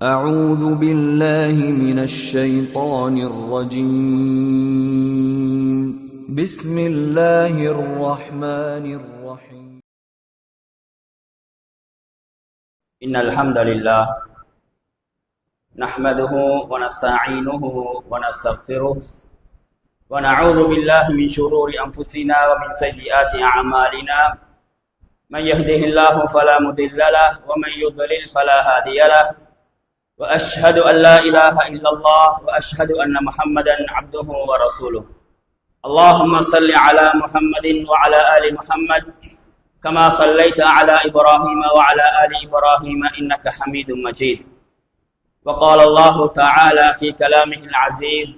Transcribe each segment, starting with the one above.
أعوذ بالله من الشيطان الرجيم بسم الله الرحمن الرحيم إن الحمد لله نحمده ونستعينه ونستغفره ونعوذ بالله من شرور أنفسنا ومن سيئات أعمالنا من يهده الله فلا مضل له ومن يضلل فلا هادي له وأشهد أن لا إله إلا الله وأشهد أن محمدا عبده ورسوله اللهم صل على محمد وعلى آل محمد كما صليت على إبراهيم وعلى آل إبراهيم إنك حميد مجيد وقال الله تعالى في كلامه العزيز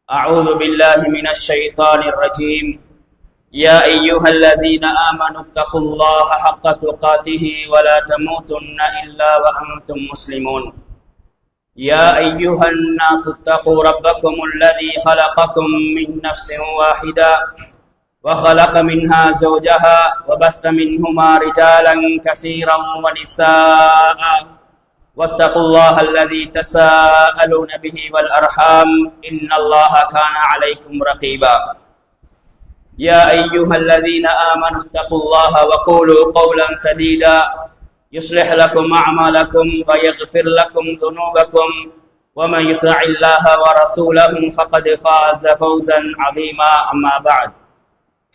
أعوذ بالله من الشيطان الرجيم يا أيها الذين آمنوا اتقوا الله حق تقاته ولا تموتن إلا وأنتم مسلمون يا أيها الناس اتقوا ربكم الذي خلقكم من نفس واحدة وخلق منها زوجها وبث منهما رجالا كثيرا ونساء واتقوا الله الذي تساءلون به والأرحام إن الله كان عليكم رقيبا يا أيها الذين آمنوا اتقوا الله وقولوا قولا سديدا يصلح لكم أعمالكم ويغفر لكم ذنوبكم ومن يطع الله ورسوله فقد فاز فوزا عظيما أما بعد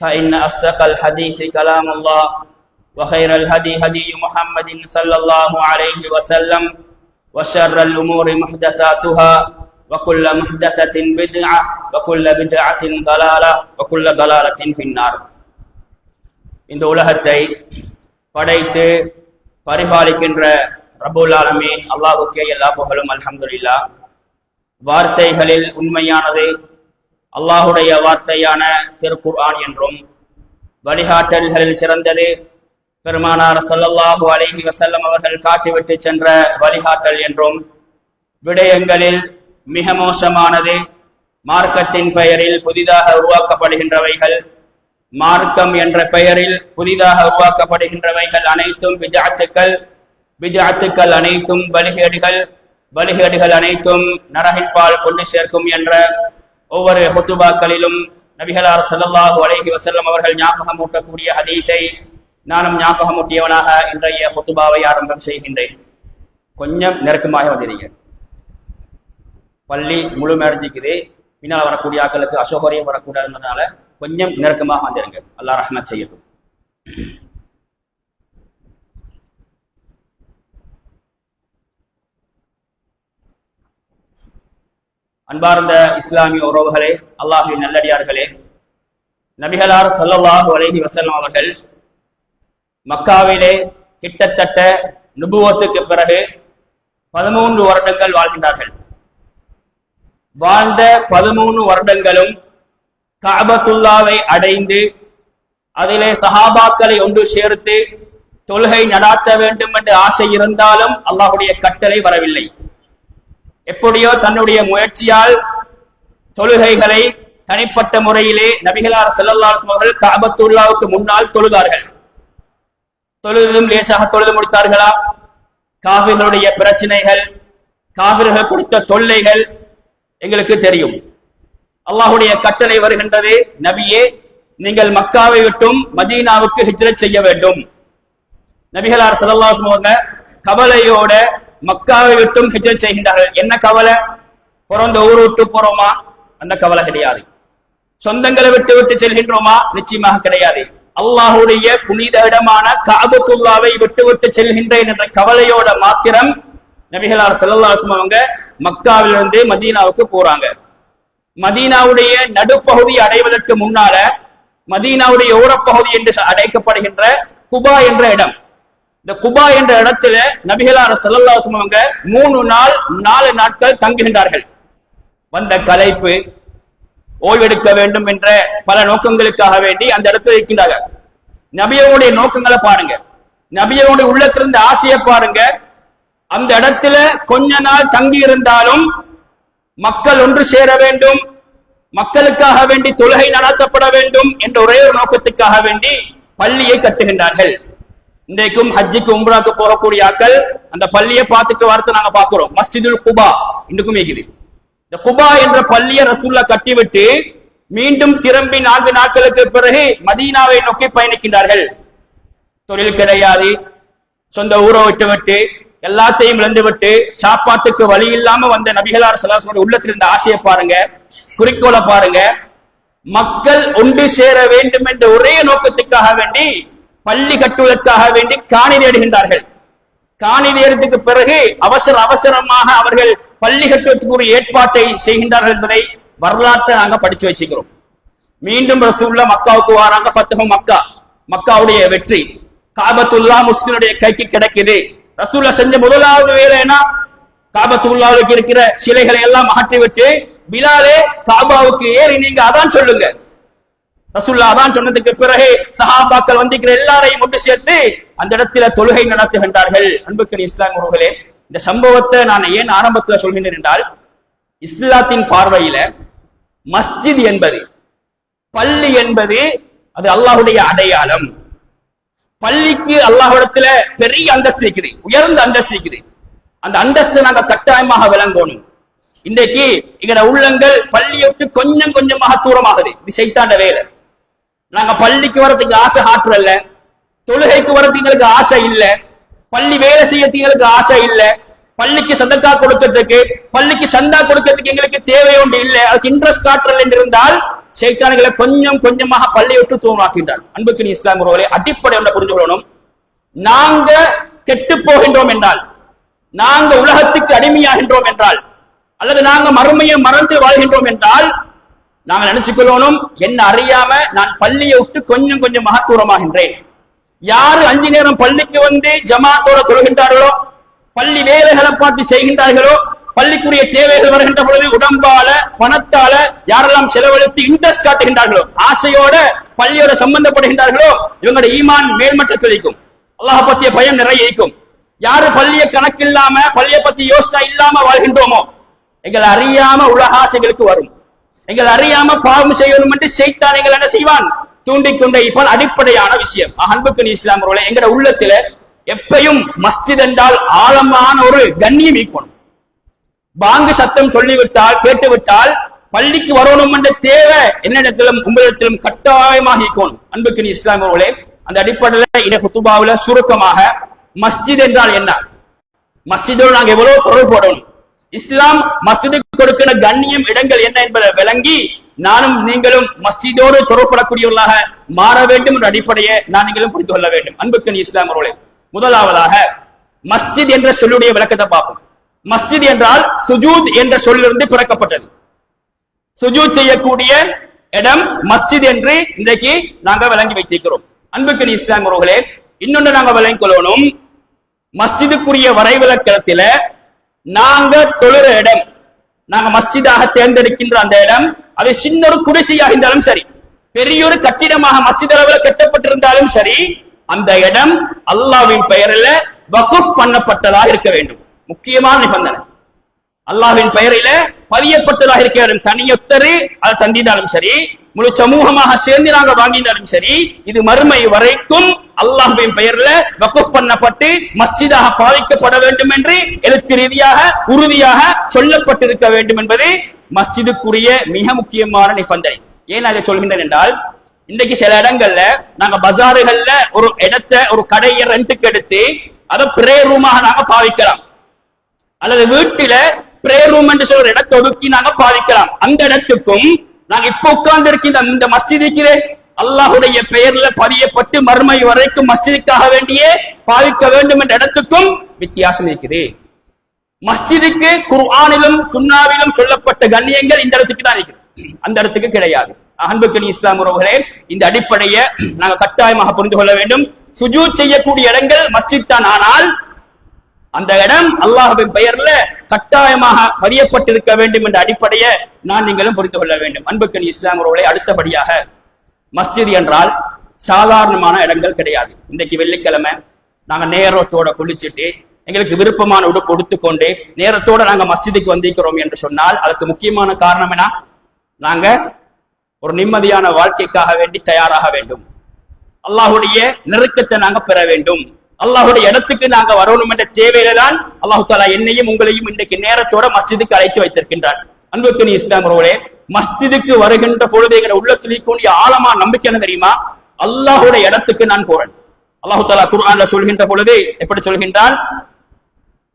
فإن أصدق الحديث كلام الله وخير الهدي هدي محمد صلى الله عليه وسلم وشر الأمور محدثاتها وكل محدثة بدعة وكل بدعة ضلالة وكل ضلالة في النار. இந்த உலகத்தை படைத்து பரிபாலிக்கின்ற ரப்பல் ஆலமீன் அல்லாஹ்வுக்கே எல்லா புகழும் அல்ஹம்துலில்லாஹ். வார்த்தைகளில் உண்மையானது அல்லாஹுடைய வார்த்தையான திருக்குர்ஆன் என்றும், வழிகாட்டல்களில் சிறந்தது பெருமானார் ஸல்லல்லாஹு அலைஹி வஸல்லம் அவர்கள் காட்டிவிட்டு சென்ற வழிகாட்டல் என்றும், விடயங்களில் மிக மோசமானது மார்க்கத்தின் பெயரில் புதிதாக உருவாக்கப்படுகின்றவைகள், மார்க்கம் என்ற பெயரில் புதிதாக உருவாக்கப்படுகின்றவைகள் அனைத்தும் பித்அத்துக்கள் அனைத்தும் வழிகேடுகள் அனைத்தும் நரகின்பால் கொண்டு சேர்க்கும் என்ற ஒவ்வொரு ஹுத்துபாக்களிலும் நபிகளார் ஸல்லல்லாஹு அலைஹி வஸல்லம் அவர்கள் ஞாபகமூட்டக்கூடிய ஹதீஸை நானும் ஞாபகமூட்டியவனாக இன்றைய ஹுத்துபாவை ஆரம்பம் செய்கின்றேன். கொஞ்சம் நெருக்கமாக வந்திருங்க. பள்ளி முழு மேடைஞ்சிக்குது, பின்னால் வரக்கூடிய ஆக்களுக்கு அசௌகரியம் வரக்கூடாதுன்றதுனால கொஞ்சம் நெருக்கமாக வந்துருங்க. அல்லாஹ் ரஹ்மத் செய்யட்டும். அன்பார்ந்த இஸ்லாமிய உறவுகளே, அல்லாஹ்வின் நல்லடியார்களே, நபிகளார் ஸல்லல்லாஹு அலைஹி வஸல்லம் அவர்கள் மக்காவிலே கிட்டத்தட்ட நுபுவத்துக்கு பிறகு 13 வருடங்கள் வாழ்கின்றார்கள். வாழ்ந்த 13 வருடங்களும் கஅபத்துல்லாவை அடைந்து அதிலே சஹாபாக்களை ஒன்று சேர்த்து தொழுகை நடாத்த வேண்டும் என்ற ஆசை இருந்தாலும் அல்லாஹ்வுடைய கட்டளை வரவில்லை. எப்படியோ தன்னுடைய முயற்சியால் தொழுகைகளை தனிப்பட்ட முறையிலே நபிகளார் ஸல்லல்லாஹு அலைஹி வஸல்லம் அவர்கள் கஅபத்துல்லாவுக்கு முன்னால் தொழுதார்கள். தொழுதும் லேசாக தொழுது முடித்தார்களா? காஃபிர்களுடைய பிரச்சனைகள், காஃபிர்கள் கொடுத்த தொல்லைகள் எங்களுக்கு தெரியும். அல்லாஹ்வுடைய கட்டளை வருகின்றது, நபியே நீங்கள் மக்காவை விட்டும் மதீனாவுக்கு ஹிஜ்ரத் செய்ய வேண்டும். நபிகளார் ஸல்லல்லாஹு அலைஹி வஸல்லம் கவலையோட மக்காவை விட்டும் ஹிஜ்ரத் செய்கின்றார்கள். என்ன கவலை? பிறந்த ஊர் விட்டு போறோமா? அந்த கவலை கிடையாது. சொந்தங்களை விட்டு விட்டு செல்கின்றோமா? நிச்சயமாக கிடையாது. அல்லாஹ்வுடைய புனித இடமான கஅபத்துல்லாவை விட்டு விட்டு செல்கின்றேன் என்ற கவலையோட மாத்திரம் நபிகளார் ஸல்லல்லாஹு அலைஹி வஸல்லம் அவங்க மக்காவிலிருந்து மதீனாவுக்கு போறாங்க. மதீனாவுடைய நடுப்பகுதி அடைவதற்கு முன்னால மதீனாவுடைய ஓரப்பகுதி என்று அழைக்கப்படுகின்ற குபா என்ற இடம், இந்த குபா என்ற இடத்துல நபிகளார் ஸல்லல்லாஹு அலைஹி வஸல்லம் 3 நாள் 4 நாட்கள் தங்குகின்றார்கள். வந்த களைப்பு, ஓய்வெடுக்க வேண்டும் என்ற பல நோக்கங்களுக்காக வேண்டி அந்த இடத்துல இருக்கின்றார்கள். நபியோடைய நோக்கங்களை பாருங்க, நபியோடைய உள்ளத்திலிருந்து ஆசையை பாருங்க. அந்த இடத்துல கொஞ்ச நாள் தங்கி இருந்தாலும் மக்கள் ஒன்று சேர வேண்டும், மக்களுக்காக வேண்டி தொழுகை நடத்தப்பட வேண்டும் என்ற ஒரே ஒரு நோக்கத்துக்காக வேண்டி பள்ளியை கட்டுகின்றார்கள். இன்றைக்கும் ஹஜ்ஜுக்கு உம்ராக்கு போகக்கூடிய ஆட்கள் அந்த பள்ளியை பார்த்துட்டு வரத்து நாங்க பாக்குறோம். மஸ்ஜிதுல் குபா இன்றைக்கும் இருக்குது. இந்த குபா என்ற பள்ளியை ரசூல்லா கட்டிவிட்டு மீண்டும் திரும்பி 4 நாட்களுக்கு பிறகு மதீனாவை நோக்கி பயணிக்கின்றார்கள். தொழில் கிடையாது, சொந்த ஊரை விட்டு எல்லாத்தையும் இழந்து விட்டு சாப்பாட்டுக்கு வழி இல்லாம வந்த நபிகளார் ஸல்லல்லாஹு அலைஹி வஸல்லம் உள்ளத்தில் இருந்த ஆசையை பாருங்க, குறிக்கோளை பாருங்க. மக்கள் ஒன்று சேர வேண்டும் என்ற ஒரே நோக்கத்துக்காக வேண்டி, பள்ளி கட்டுவதற்காக வேண்டி காணி தேடுகின்றார்கள். காணி தேடுறதுக்கு பிறகு அவசரமாக அவர்கள் பள்ளி கட்டுவதற்கு ஒரு ஏற்பாட்டை செய்கின்றார்கள் என்பதை வரலாற்றை நாங்க படிச்சு வச்சுக்கிறோம். மீண்டும் ரசூலுல்லாஹ் மக்காவுக்கு வராங்க. ஃபத்ஹு மக்கா, மக்காவுடைய வெற்றி காபத்துல்லா முஸ்லிமுடைய கைக்கு கிடைக்குது. ரசூலுல்லாஹ் செஞ்ச முதலாவது வேலை என்ன? காபத்துல்லாவுக்கு இருக்கிற சிலைகளை எல்லாம் அகற்றிவிட்டு, பிலாலே காபாவுக்கு ஏறி நீங்க அதான் சொல்லுங்க. ரசூலுல்லாஹ் அதான் சொன்னதுக்கு பிறகு சஹாபாக்கள் வந்திருக்கிற எல்லாரையும் ஒன்று சேர்த்து அந்த இடத்துல தொழுகை நடத்துகின்றார்கள். அன்புக்குரிய இஸ்லாம் உறவுகளே, இந்த சம்பவத்தை நான் ஏன் ஆரம்பத்தில் சொல்கின்றேன் என்றால், இஸ்லாத்தின் பார்வையில மஸ்ஜித் என்பது, பள்ளி என்பது அது அல்லாஹ்வுடைய அடையாளம். பள்ளிக்கு அல்லாஹ்விடத்துல பெரிய அந்தஸ்து இருக்குது, உயர்ந்த அந்தஸ்து இருக்குது. அந்த அந்தஸ்து நாங்க கட்டாயமாக விளங்கணும். இன்றைக்கு எங்கட உள்ளங்கள் பள்ளியை விட்டு கொஞ்சம் கொஞ்சமாக தூரமாகுது. இது சைத்தாண்ட வேலை. நாங்க பள்ளிக்கு வரதுக்கு ஆசை காட்டுறல்ல, தொழுகைக்கு வரதுக்கு எங்களுக்கு ஆசை இல்ல, பள்ளி வேலை செய்யறதுக்கு எங்களுக்கு ஆசை இல்ல, பள்ளிக்கு சதக்கா கொடுக்கிறதுக்கு, பள்ளிக்கு சந்தா கொடுக்கிறதுக்கு எங்களுக்கு தேவை ஒன்று இல்லை, அதுக்கு இன்ட்ரெஸ்ட் காட்டுறல் என்று இருந்தால் ஷைத்தான்களை கொஞ்சம் கொஞ்சமாக பள்ளியை விட்டு தூரமாக்கின்றார். அன்புக்கு இஸ்லாம் உறவுகளே, அடிப்படை ஒன்றை புரிந்து கொள்ளணும். நாங்க கெட்டு போகின்றோம் என்றால், நாங்க உலகத்துக்கு அடிமையாகின்றோம் என்றால், அல்லது நாங்க மறுமையை மறந்து வாழ்கின்றோம் என்றால், நாங்க நினைச்சுக்கொள்ளணும், என்ன அறியாம நான் பள்ளியை விட்டு கொஞ்சம் கொஞ்சமாக தூரமாகின்றேன். யாரு 5 நேரம் பள்ளிக்கு வந்து ஜமாத்தோட தொழுகின்றார்களோ, பள்ளி வேலைகளை பார்த்து செய்கின்றார்களோ, பள்ளிக்குரிய தேவைகள் வருகின்ற பொழுது உடம்பால பணத்தால யாரெல்லாம் செலவழித்து இன்ட்ரெஸ்ட் காட்டுகின்றார்களோ, ஆசையோட பள்ளியோட சம்பந்தப்படுகின்றார்களோ, இவங்களுடைய ஈமான் மேல்மட்டத்தில் இருக்கும், அல்லாஹ் பத்திய பயம் நிறைய இருக்கும். யாரு பள்ளியை கணக்கில்லாம, பள்ளியை பத்தி யோசனை இல்லாம வாழ்கின்றோமோ, எங்களை அறியாம உலக ஆசைகளுக்கு வரும். எங்களை அறியாம பாவம் செய்யணும் என்று ஷைத்தான் எங்களை என்ன செய்வான்? தூண்டிக்கொண்டே இருப்பான். அடிப்படையான விஷயம். அன்புக்கு இஸ்லாம் அவர்களே, எங்கட உள்ளத்துல எப்பயும் மஸ்ஜித் என்றால் ஆழமான ஒரு கண்ணியம் இருக்கணும். பாங்கு சத்தம் சொல்லிவிட்டால், கேட்டுவிட்டால் பள்ளிக்கு வரணும் என்ற தேவை என்னிடத்திலும் உங்களிடத்திலும் கட்டாயமாக இருக்கணும். அன்புக்கு இஸ்லாம் அவர்களே, அந்த அடிப்படையில் இன குத்துபாவுல சுருக்கமாக மஸ்ஜித் என்றால் என்ன, மஸ்ஜிதோடு நாங்க எவ்வளவு தொடர்பு போடணும், இஸ்லாம் மஸ்ஜிதுக்கு கொடுக்கிற கண்ணியம் இடங்கள் என்ன என்பதை விளங்கி நானும் நீங்களும் மஸ்ஜிதோடு தொடர்படக்கூடியவர்களாக மாற வேண்டும் என்ற அடிப்படையை நான் நீங்களும் புரிந்து கொள்ள வேண்டும். அன்புக்கு இஸ்லாம் அவர்களே, முதலாவதாக மஸ்ஜித் என்ற சொல்லுடைய விளக்கத்தை பார்ப்போம். மஸ்ஜித் என்றால் சுஜூத் என்ற சொல்லிலிருந்து பிறக்கப்பட்டது. சுஜூத் செய்யக்கூடிய இடம் மஸ்ஜித் என்று இன்றைக்கு நாங்க விளங்கி வைத்திருக்கிறோம். அன்புக்கு இஸ்லாம் அவர்களே, இன்னொன்று நாங்க விளங்கிக் கொள்ளணும். மஸ்ஜிதுக்குரிய வரைவிலக்கணத்தில நாங்க தொழுற இடம், நாங்க மஸ்ஜிதாக தேர்ந்தெடுக்கின்ற அந்த இடம், அது சின்ன ஒரு குடிசையாக இருந்தாலும் சரி, பெரிய ஒரு கட்டிடமாக மஸ்ஜித் அளவில் கட்டப்பட்டிருந்தாலும் சரி, அந்த இடம் அல்லாஹ்வின் பெயரில் வக்ஃப் பண்ணப்பட்டதாக இருக்க வேண்டும். முக்கியமான நிபந்தனை, அல்லாஹ்வின் பெயரில பதியப்பட்டதாக இருக்க வேண்டும். தனியொத்தரு அதை தந்தினாலும் சரி, முழு சமூகமாக சேர்ந்து நாங்க வாங்கினாலும் சரி, இது மறுமை வரைக்கும் அல்லாஹ்வின் பெயர்ல வக்ஃப் பண்ணப்பட்டு மஸ்ஜிதாக பாதிக்கப்பட வேண்டும் என்று எழுத்து ரீதியாக உறுதியாக சொல்லப்பட்டிருக்க வேண்டும் என்பது மஸ்ஜிதுக்குரிய மிக முக்கியமான நிபந்தனை. ஏன் அதை சொல்கின்றேன் என்றால், இன்றைக்கு சில இடங்கள்ல நாங்க பஜாறுகள்ல ஒரு இடத்தை, ஒரு கடையை ரெண்டுக்கு எடுத்து அதை பிரே ரூமாக நாங்க பாவிக்கலாம், அல்லது வீட்டில பிரே ரூம் என்று சொல்ற இடத்தை ஒதுக்கி நாங்க பாவிக்கலாம். அந்த இடத்துக்கும் நாங்க இப்ப உட்கார்ந்து இருக்கின்ற இந்த மஸ்ஜிதுக்கு அல்லாஹுடைய பெயர்ல பதியப்பட்டு மறுமை வரைக்கும் மஸ்ஜிதுக்காக வேண்டியே பாவிக்க வேண்டும் என்ற இடத்துக்கும் வித்தியாசம் இருக்குது. மஸ்ஜிதுக்கு குர்ஆனிலும் சுன்னாவிலும் சொல்லப்பட்ட கண்ணியங்கள் இந்த இடத்துக்கு தான் இருக்குது, அந்த இடத்துக்கு கிடையாது. அன்புக்கு இஸ்லாம் உறவுகளே, இந்த அடிப்படையை நாங்க கட்டாயமாக புரிந்து கொள்ள வேண்டும். சுஜூத் செய்யக்கூடிய இடங்கள் மஸ்ஜித் தான், ஆனால் அந்த இடம் அல்லாஹ்வின் பெயர்ல கட்டாயமாக பதியப்பட்டிருக்க வேண்டும் என்ற அடிப்படையை நான் நீங்களும் புரிந்து கொள்ள வேண்டும். அன்புக்கு இஸ்லாம் உறவுகளே, அடுத்தபடியாக மஸ்ஜித் என்றால் சாதாரணமான இடங்கள் கிடையாது. இன்றைக்கு வெள்ளிக்கிழமை நாங்க நேரத்தோட குளிச்சுட்டு எங்களுக்கு விருப்பமான உடுப்பு கொடுத்துக்கொண்டு நேரத்தோட நாங்க மஸ்ஜிதுக்கு வந்திருக்கிறோம் என்று சொன்னால் அதுக்கு முக்கியமான காரணம் என்ன? நாங்க ஒரு நிம்மதியான வாழ்க்கைக்காக வேண்டி தயாராக வேண்டும். அல்லாஹுடைய நெருக்கத்தை நாங்க பெற வேண்டும், அல்லாஹுடைய இடத்துக்கு நாங்க வரணும் என்ற தேவையில தான் அல்லாஹு தாலா என்னையும் உங்களையும் இன்றைக்கு நேரத்தோட மஸ்ஜிதுக்கு அழைத்து வைத்திருக்கின்றார். அன்புக்கு இஸ்லாம் அவர்களே, மஸ்ஜிதுக்கு வருகின்ற பொழுது எங்க உள்ளத்தில் கூடிய ஆழமா நம்பிக்கை என்ன தெரியுமா? அல்லாஹுடைய இடத்துக்கு நான் போறேன். அல்லாஹு தாலா குர்ஆன்ல சொல்கின்ற பொழுது எப்படி சொல்கின்றான்?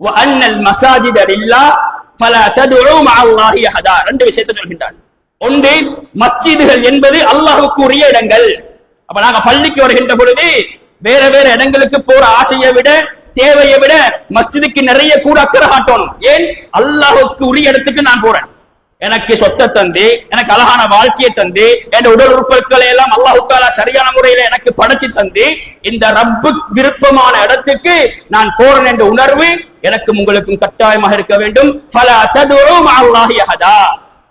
வஅன்னல் மஸாஜித லில்லாஹ் ஃபலா ததுஉ மஅல்லாஹி அஹதா. ரெண்டு விஷயத்தை சொல்கின்றான். ஒன்று, மஸ்ஜிதுகள் என்பது அல்லாஹ்வுக்கு உரிய இடங்கள். அப்ப நாங்க பள்ளிக்கு வருகின்ற பொழுது வேற வேற இடங்களுக்கு போற ஆசையை விட தேவையை விட மஸ்ஜிதுக்கு நிறைய கூட அக்கறை காட்டணும். ஏன்? அல்லாஹ்வுக்கு உரிய இடத்துக்கு நான் போறேன். எனக்கு சொத்தை தந்து, எனக்கு அழகான வாழ்க்கையை தந்து, என் உடல் உறுப்புகளை எல்லாம் அல்லாஹ் தஆலா சரியான முறையில எனக்கு படைச்சு தந்து, இந்த ரப்பு விருப்பமான இடத்துக்கு நான் போறேன் என்ற உணர்வு எனக்கும் உங்களுக்கும் கட்டாயமாக இருக்க வேண்டும். ஃபலா ததுஉ மஅல்லாஹி அஹதா.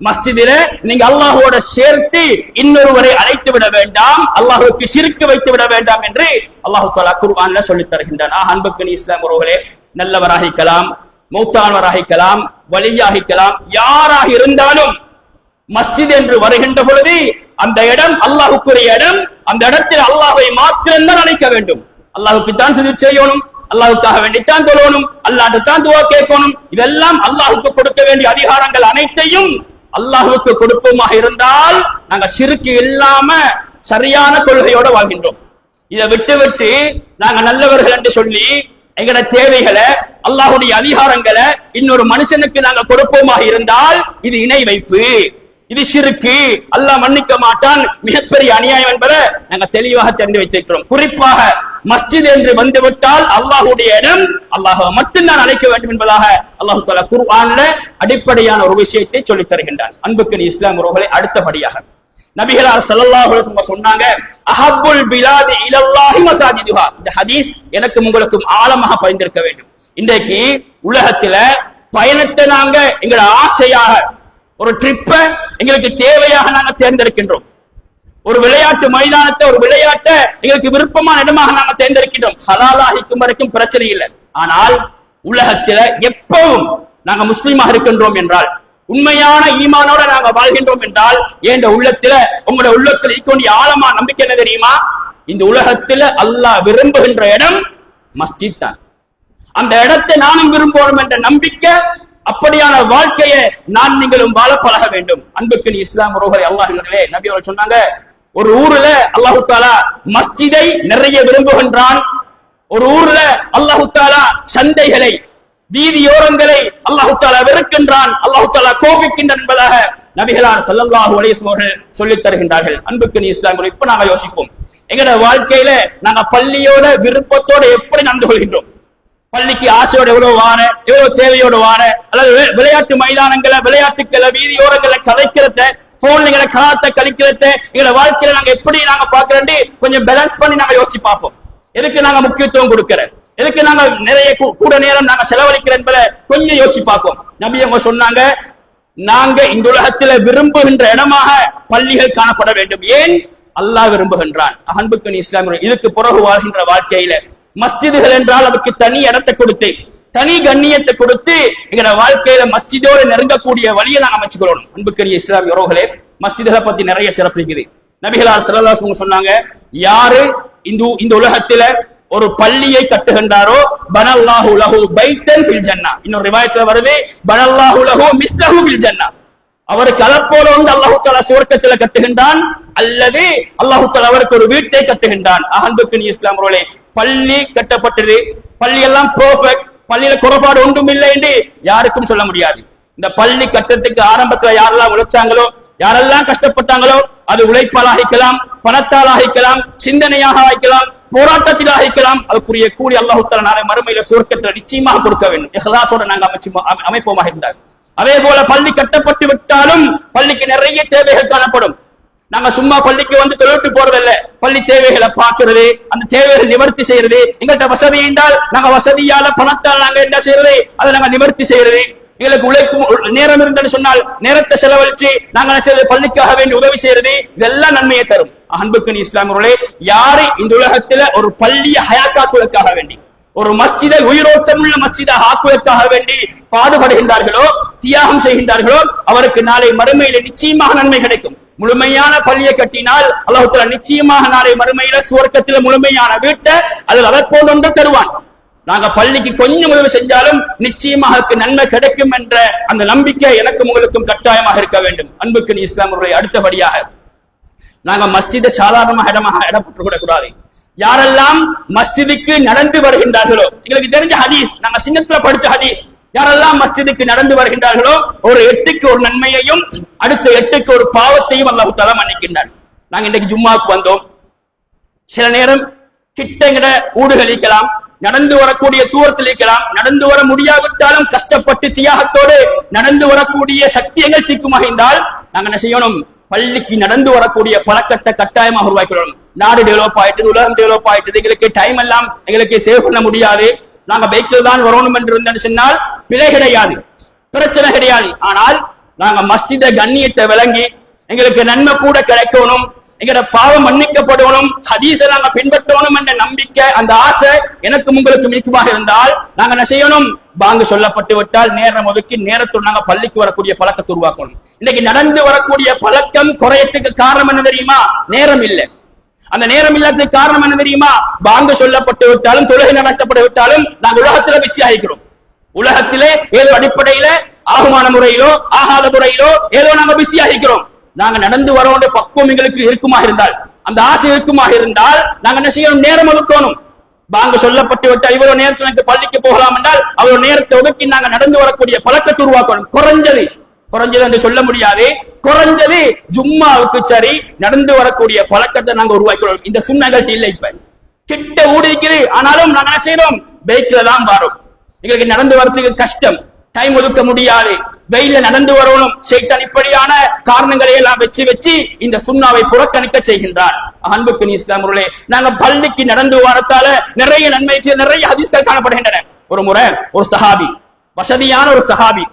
மஸ்ஜிதில நீங்க அல்லாஹ்வோட சேர்த்து இன்னொருவரை அழைத்து விட வேண்டாம், அல்லாஹ்வுக்கு ஷிர்க் வைத்து விட வேண்டாம் என்று அல்லாஹ் தஆலா குர்ஆன்ல சொல்லித் தருகின்றான். அன்புக்கு இஸ்லாம் உறவுகளே, நல்லவராகிக்கலாம், மௌத்தானவராகிக்கலாம், வலியாகிக்கலாம், யாராக இருந்தாலும் மஸ்ஜித் என்று வருகின்ற பொழுது அந்த இடம் அல்லாஹ்வுக்குரிய இடம். அந்த இடத்தில் அல்லாஹ்வை மாத்திரம்தான் அழைக்க வேண்டும். அல்லாஹ்வுக்கு தான் சுஜூத் செய்யணும், அல்லாஹ்வுக்காக வேண்டித்தான் தொழணும், அல்லாஹ்ட்ட தான் துஆ கேட்கணும். இதெல்லாம் அல்லாஹ்வுக்கு கொடுக்க வேண்டிய அதிகாரங்கள் அனைத்தையும் அல்லாஹ்வுக்கு கொடுப்போமாக இருந்தால் நாங்க ஷிர்க் இல்லாம சரியான கொள்கையோட வாழ்கின்றோம். இதை விட்டு விட்டு நாங்க நல்லவர்கள் என்று சொல்லி எங்கட தேவைகளை அல்லாஹ்வுடைய அதிகாரங்களை இன்னொரு மனுஷனுக்கு நாங்க கொடுப்போமாக இருந்தால் இது இணை வைப்பு, இது ஷிர்க், அல்லாஹ் மன்னிக்க மாட்டான், மிகப்பெரிய அநியாயம் என்பதை நாங்க தெளிவாக தெரிந்து வைத்திருக்கிறோம். குறிப்பாக மஸ்ஜித் என்று வந்துவிட்டால் அல்லாஹ்வுடைய இடம், அல்லாஹ்வை மட்டும்தான் அழைக்க வேண்டும் என்பதாக அல்லாஹ் தஆலா குர்ஆன்ல அடிப்படையான ஒரு விஷயத்தை சொல்லித் தருகின்றான். அன்புக்கு இஸ்லாம் உறவுகளே, அடுத்தபடியாக நபிகளார் ஸல்லல்லாஹு அலைஹி வஸல்லம் சொன்னாங்க, அஹப்புல் பிலாதி இலல்லாஹி மஸாஜிதுஹா. இந்த ஹதீஸ் எனக்கும் உங்களுக்கும் ஆழமாக பதிந்திருக்க வேண்டும். இன்றைக்கு உலகத்துல பயணத்தை நாங்க எங்களோட ஆசையாக, ஒரு ட்ரிப்ப எங்களுக்கு தேவையாக நாங்க தேர்ந்தெடுக்கின்றோம். ஒரு விளையாட்டு மைதானத்தை, ஒரு விளையாட்டை எங்களுக்கு விருப்பமான இடமாக நாங்க தேர்ந்தெடுக்கின்றோம். ஹலாலாகிக்கும் வரைக்கும் பிரச்சனை இல்லை. ஆனால் உலகத்துல எப்பவும் நாங்க முஸ்லீமாக இருக்கின்றோம் என்றால், உண்மையான ஈமானோட நாங்க வாழ்கின்றோம் என்றால், என்ற உள்ளத்துல உங்களோட உள்ளத்துல இருக்கக்கூடிய ஆழமா நம்பிக்கை என்ன தெரியுமா? இந்த உலகத்துல அல்லாஹ் விரும்புகின்ற இடம் மஸ்ஜித் தான். அந்த இடத்தை நானும் விரும்புவோம் என்ற நம்பிக்கை, அப்படியான வாழ்க்கையை நான் நீங்களும் வாழ பழக வேண்டும். அன்புக்கு இஸ்லாம் உறவுகளை, அல்லாஹ்விலே நபி அவர்கள் சொன்னாங்க, ஒரு ஊர்ல அல்லாஹ் தஆலா மஸ்ஜிதை நிறைய விரும்புகின்றான். ஒரு ஊர்ல அல்லாஹ் தஆலா சந்தைகளை, வீதியோரங்களை அல்லாஹ் தஆலா வெறுக்கின்றான், அல்லாஹ் தஆலா கோபிக்கின்றான் என்பதாக நபிகளார் ஸல்லல்லாஹு அலைஹி வஸல்லம் அவர்கள் சொல்லித் தருகின்றார்கள். அன்புக்கு இஸ்லாம், இப்ப நாங்க யோசிப்போம், எங்கட வாழ்க்கையில நாங்க பள்ளியோட விருப்பத்தோட எப்படி நடந்து கொள்கின்றோம்? பள்ளிக்கு ஆசையோட எவ்வளவு வார, எவ்வளவு தேவையோட வார, அல்லது விளையாட்டு மைதானங்களை, வீதியோரங்களை கலைக்கிறத, போன்களை காலத்தை கழிக்கிறத எங்களோட வாழ்க்கையில நாங்க எப்படி நாங்க பாக்குறோம், கொஞ்சம் பேலன்ஸ் பண்ணி நாங்க யோசிச்சு பார்ப்போம். எதுக்கு நாங்க முக்கியத்துவம் கொடுக்கிற, எதுக்கு நாங்க நிறைய கூட நேரம் நாங்க செலவழிக்கிற என்பதை கொஞ்சம் யோசிச்சு பார்ப்போம். நபி அவங்க சொன்னாங்க, நாங்க இந்த உலகத்துல விரும்புகின்ற இடமாக பள்ளிகள் காணப்பட வேண்டும். ஏன்? அல்லாஹ் விரும்புகின்றான். அன்புக்கு இஸ்லாமிய, இதுக்கு பிறகு வாழ்கின்ற வாழ்க்கையில மஸ்ஜிதுகள் என்றால் அதுக்கு தனி இடத்தை கொடுத்து, தனி கண்ணியத்தை கொடுத்து எங்களோட வாழ்க்கையில மஸ்ஜிதோடு நெருங்கக்கூடிய வழியை நாங்க அமைச்சுக்கிறோம். அன்புக்குரிய இஸ்லாமிய உறவுகளே, மஸ்ஜிதுகளை பத்தி நிறைய சிறப்பு இருக்குது. நபிகளார் ஸல்லல்லாஹு அலைஹி வஸல்லம் சொன்னாங்க, யாரு இந்த உலகத்துல ஒரு பள்ளியை கட்டுகின்றாரோ, பனல்லாஹு லஹு பைத்தன் ஃபில் ஜன்னah. இன்னொரு ரிவாயத்துல வருது, பனல்லாஹு லஹு மிஸ்லஹு ஃபில் ஜன்னah. அவருக்கு அதப்போல ஒன்று அல்லாஹ் தஆலா சுவர்க்கத்துல கட்டுகின்றான், அல்லது அல்லாஹ் தஆலா அவருக்கு ஒரு வீட்டை கட்டுகின்றான். அன்புக்குரிய இஸ்லாம் உறவுகளே, பள்ளி கட்டப்பட்டது, பள்ளி எல்லாம் பெர்ஃபெக்ட், பள்ளியில குறைபாடு ஒன்றும் இல்லை என்று யாருக்கும் சொல்ல முடியாது. இந்த பள்ளி கட்டத்துக்கு ஆரம்பத்துல யாரெல்லாம் உழைச்சாங்களோ, யாரெல்லாம் கஷ்டப்பட்டாங்களோ, அது உழைப்பால் ஆகிக்கலாம், பணத்தால் ஆகிக்கலாம், சிந்தனையாக ஆகிக்கலாம், போராட்டத்தில் ஆகிக்கலாம், அதுக்குரிய கூலி அல்லாஹ் தஆலா நாளை மறுமையில சுவர்க்கத்துல நிச்சயமாக கொடுக்க வேண்டும். இஹ்லாஸோட நாங்க அமைப்போமாக இருந்தால். அதே போல பள்ளி கட்டப்பட்டு விட்டாலும் பள்ளிக்கு நிறைய தேவைகள் காணப்படும். நாங்க சும்மா பள்ளிக்கு வந்து தொழிட்டு போறதில்ல, பள்ளி தேவைகளை பார்க்கிறது, அந்த தேவைகளை நிவர்த்தி செய்யறது. எங்கள்கிட்ட வசதி என்றால் நாங்க வசதியால பணத்தால் நாங்க என்ன செய்யறது, அதை நாங்க நிவர்த்தி செய்யறது. எங்களுக்கு உழைக்கும் நேரம் இருந்தன்னு சொன்னால் நேரத்தை செலவழிச்சு நாங்க செய்யறது, பள்ளிக்காக வேண்டி உதவி செய்யறது, இதெல்லாம் நன்மையை தரும். அன்புக்கு இஸ்லாமியர்களே, யாரு இந்த உலகத்துல ஒரு பள்ளியை ஹயாத்தாக்குவதற்காக வேண்டி, ஒரு மஸ்ஜிதை உயிரோட்டம் உள்ள மஸ்ஜிதாக ஆக்குவதற்காக வேண்டி பாடுபடுகின்றார்களோ, தியாகம் செய்கின்றார்களோ, அவருக்கு நாளை மறுமையில நிச்சயமாக நன்மை கிடைக்கும். முழுமையான பள்ளியை கட்டினால் அல்லாஹ் தஆலா நிச்சயமாக நாளை மறுமையில சுவர்க்கத்தில முழுமையான வீட்டை அதில் அதை போன்று தருவான். நாங்க பள்ளிக்கு கொஞ்சம் உதவி செஞ்சாலும் நிச்சயமாக நன்மை கிடைக்கும் என்ற அந்த நம்பிக்கை எனக்கும் உங்களுக்கும் கட்டாயமாக இருக்க வேண்டும். அன்புக்கு இஸ்லாமுடைய அடுத்தபடியாக நாங்க மஸ்ஜிதை சாதாரணமாக இடப்பட்டு கூடாது. யாரெல்லாம் மஸ்ஜிதுக்கு நடந்து வருகின்றார்களோ, எங்களுக்கு தெரிஞ்ச ஹதீஸ், நாங்க சின்னத்துல படிச்ச ஹதீஸ், யாரெல்லாம் மஸ்ஜிதுக்கு நடந்து வருகின்றார்களோ ஒரு 8க்கு ஒரு நன்மையையும் அடுத்த 8க்கு ஒரு பாவத்தையும் அல்லாஹ் தஆலா மன்னிக்கின்றார். நாங்க இன்னைக்கு ஜும்மாவுக்கு வந்தோம். சில நேரம் கிட்டங்கிற ஊடுகள் இருக்கலாம், நடந்து வரக்கூடிய தூரத்தில் இருக்கலாம், நடந்து வர முடியாவிட்டாலும் கஷ்டப்பட்டு தியாகத்தோடு நடந்து வரக்கூடிய சக்தி எங்களுக்கு மகிழ்ந்தால் நாங்க என்ன செய்யணும்? பள்ளிக்கு நடந்து வரக்கூடிய பழக்கத்தை கட்டாயமாக உருவாக்கணும். நாடு டெவலப் ஆயிட்டது, உலகம் டெவலப் ஆயிட்டது, எங்களுக்கு டைம் எல்லாம் எங்களுக்கு சேவ் பண்ண முடியாது. நாங்க பைக்கில் தான் வரணும் என்று இருந்தேன்னு சொன்னால் பிழை கிடையாது, பிரச்சனை கிடையாது. ஆனால் நாங்க மஸ்ஜித கண்ணியத்தை விளங்கி எங்களுக்கு நன்மை கூட கிடைக்கணும், எங்கட பாவம் மன்னிக்கப்படணும், ஹதீஸை நாங்க பின்பற்றணும் என்ற நம்பிக்கை, அந்த ஆசை எனக்கு உங்களுக்கு மிக்கமாக இருந்தால் நாங்க என்ன செய்யணும்? பாங்கு சொல்லப்பட்டு விட்டால் நேரம் ஒதுக்கி நேரத்தோடு நாங்க பள்ளிக்கு வரக்கூடிய பழக்கத்தை உருவாக்கணும். இன்னைக்கு நடந்து வரக்கூடிய பழக்கம் குறையத்துக்கு காரணம் என்ன தெரியுமா? நேரம் இல்லை. அந்த நேரம் இல்லாததுக்கு காரணம் என்ன தெரியுமா? பாங்கு சொல்லப்பட்டு விட்டாலும் தொழுகை நடத்தப்பட்டு விட்டாலும் நாங்க உலகத்துல பிஸி ஆகிக்கிறோம். உலகத்திலே ஏதோ அடிப்படையில ஆகுமான முறையிலோ ஆகாத முறையிலோ ஏதோ நாங்க பிஸி ஆகிக்கிறோம். நாங்க நடந்து வரோன்ற பக்குவம் எங்களுக்கு இருக்குமாக இருந்தால், அந்த ஆசை இருக்குமாக இருந்தால் நாங்க என்ன செய்யணும்? நேரம் ஒதுக்கணும். பாங்கு சொல்லப்பட்டு விட்டால் இவ்வளவு நேரத்தில் பள்ளிக்கு போகலாம் என்றால் அவ்வளவு நேரத்தை ஒதுக்கி நாங்க நடந்து வரக்கூடிய பழக்கத்தை உருவாக்கணும். குறைஞ்சது என்று சொல்ல முடியாது, குறைஞ்சது ஜும்மாவுக்கு சரி நடந்து வரக்கூடிய பழக்கத்தை நாங்க உருவாக்கணும். இந்த சுண்ணகத்து இல்லை, இப்ப கிட்ட ஊடிக்குது, ஆனாலும் நாங்க என்ன செய்யறோம்? பைக்ல தான் வரோம். எங்களுக்கு நடந்து வரதுக்கு கஷ்டம், டைம் ஒதுக்க முடியாது, வெயில நடந்து வரணும். ஷைத்தான் இப்படியான காரணங்களை எல்லாம் வச்சு இந்த சுண்ணாவை புறக்கணிக்க செய்கின்றார். அன்புக்கு இஸ்லாமுகளே, நாங்க பள்ளிக்கு நடந்து வரத்தால நிறைய நன்மைக்கு நிறைய ஹதீஸ்கள் காணப்படுகின்றன. ஒரு முறை ஒரு சஹாபி, வசதியான ஒரு சஹாபி,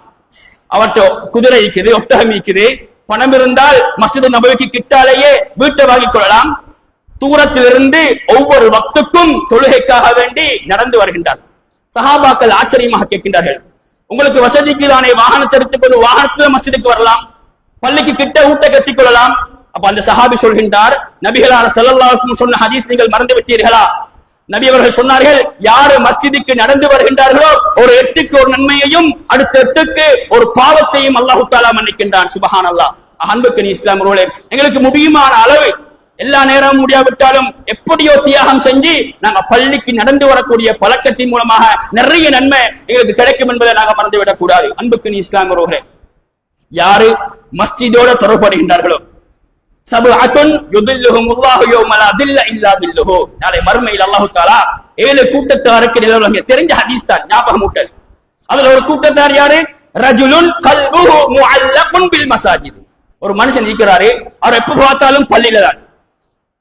அவர்கிட்ட குதிரை இருக்குது, ஒட்டகம் இருக்குது, பணம் இருந்தால் மஸ்ஜித் நபவிக்கு கிட்டாலேயே வீட்டை வாங்கிக் கொள்ளலாம். தூரத்திலிருந்து ஒவ்வொரு வக்துக்கும் தொழுகைக்காக வேண்டி நடந்து வருகின்றார். சஹாபாக்கள் ஆச்சரியமாக கேட்கின்றார்கள், உங்களுக்கு வசதிக்கு தானே வாகனத்தை எடுத்துக்கொண்டு வாகனத்துல மஸ்ஜிதுக்கு வரலாம், பள்ளிக்கு கிட்ட ஊட்ட கட்டிக் கொள்ளலாம். அப்ப அந்த சஹாபி சொல்கின்றார், நபிகளார் ஸல்லல்லாஹு அலைஹி வஸல்லம் சொன்ன ஹதீஸ் நீங்கள் மறந்து விட்டீர்களா? நபி அவர்கள் சொன்னார்கள், யாரு மஸ்ஜிதுக்கு நடந்து வருகின்றார்களோ ஒரு 8க்கு ஒரு நன்மையையும் அடுத்த 8க்கு ஒரு பாவத்தையும் அல்லாஹ் தஆலா மன்னிக்கின்றான். சுப்ஹானல்லாஹ். அன்புக்கு இஸ்லாமுகளே, எங்களுக்கு முடியுமான அளவு எல்லா நேரமும் முடியாவிட்டாலும் எப்படியோ தியாகம் செஞ்சு நாங்க பள்ளிக்கு நடந்து வரக்கூடிய பழக்கத்தின் மூலமாக நிறைய நன்மை எங்களுக்கு கிடைக்கும் என்பதை நாங்க மறந்துவிடக் கூடாது. அன்புக்கு இஸ்லாமுகளே, யாரு மஸ்ஜிதோட தொடர்படுகின்றார்களோ சபஅத்துன் யுதில்லுஹுமுல்லாஹு யௌம லா தில்ல இல்லா தில்லுஹு, நாளை மறுமையில் அல்லாஹ் தஆலா 7 கூட்டத்தாருக்கு நிழல் தெரிஞ்ச ஹதீஸ் தான், ஞாபகம் ஊட்டல். அதுல ஒரு கூட்டத்தார் யாரு? ரஜுலுன் கல்புஹு முஅல்லகுன் பில் மசாஜித். ஒரு மனுஷன் இருக்கிறாரு, அவர் எப்ப பார்த்தாலும் பள்ளியில தான்,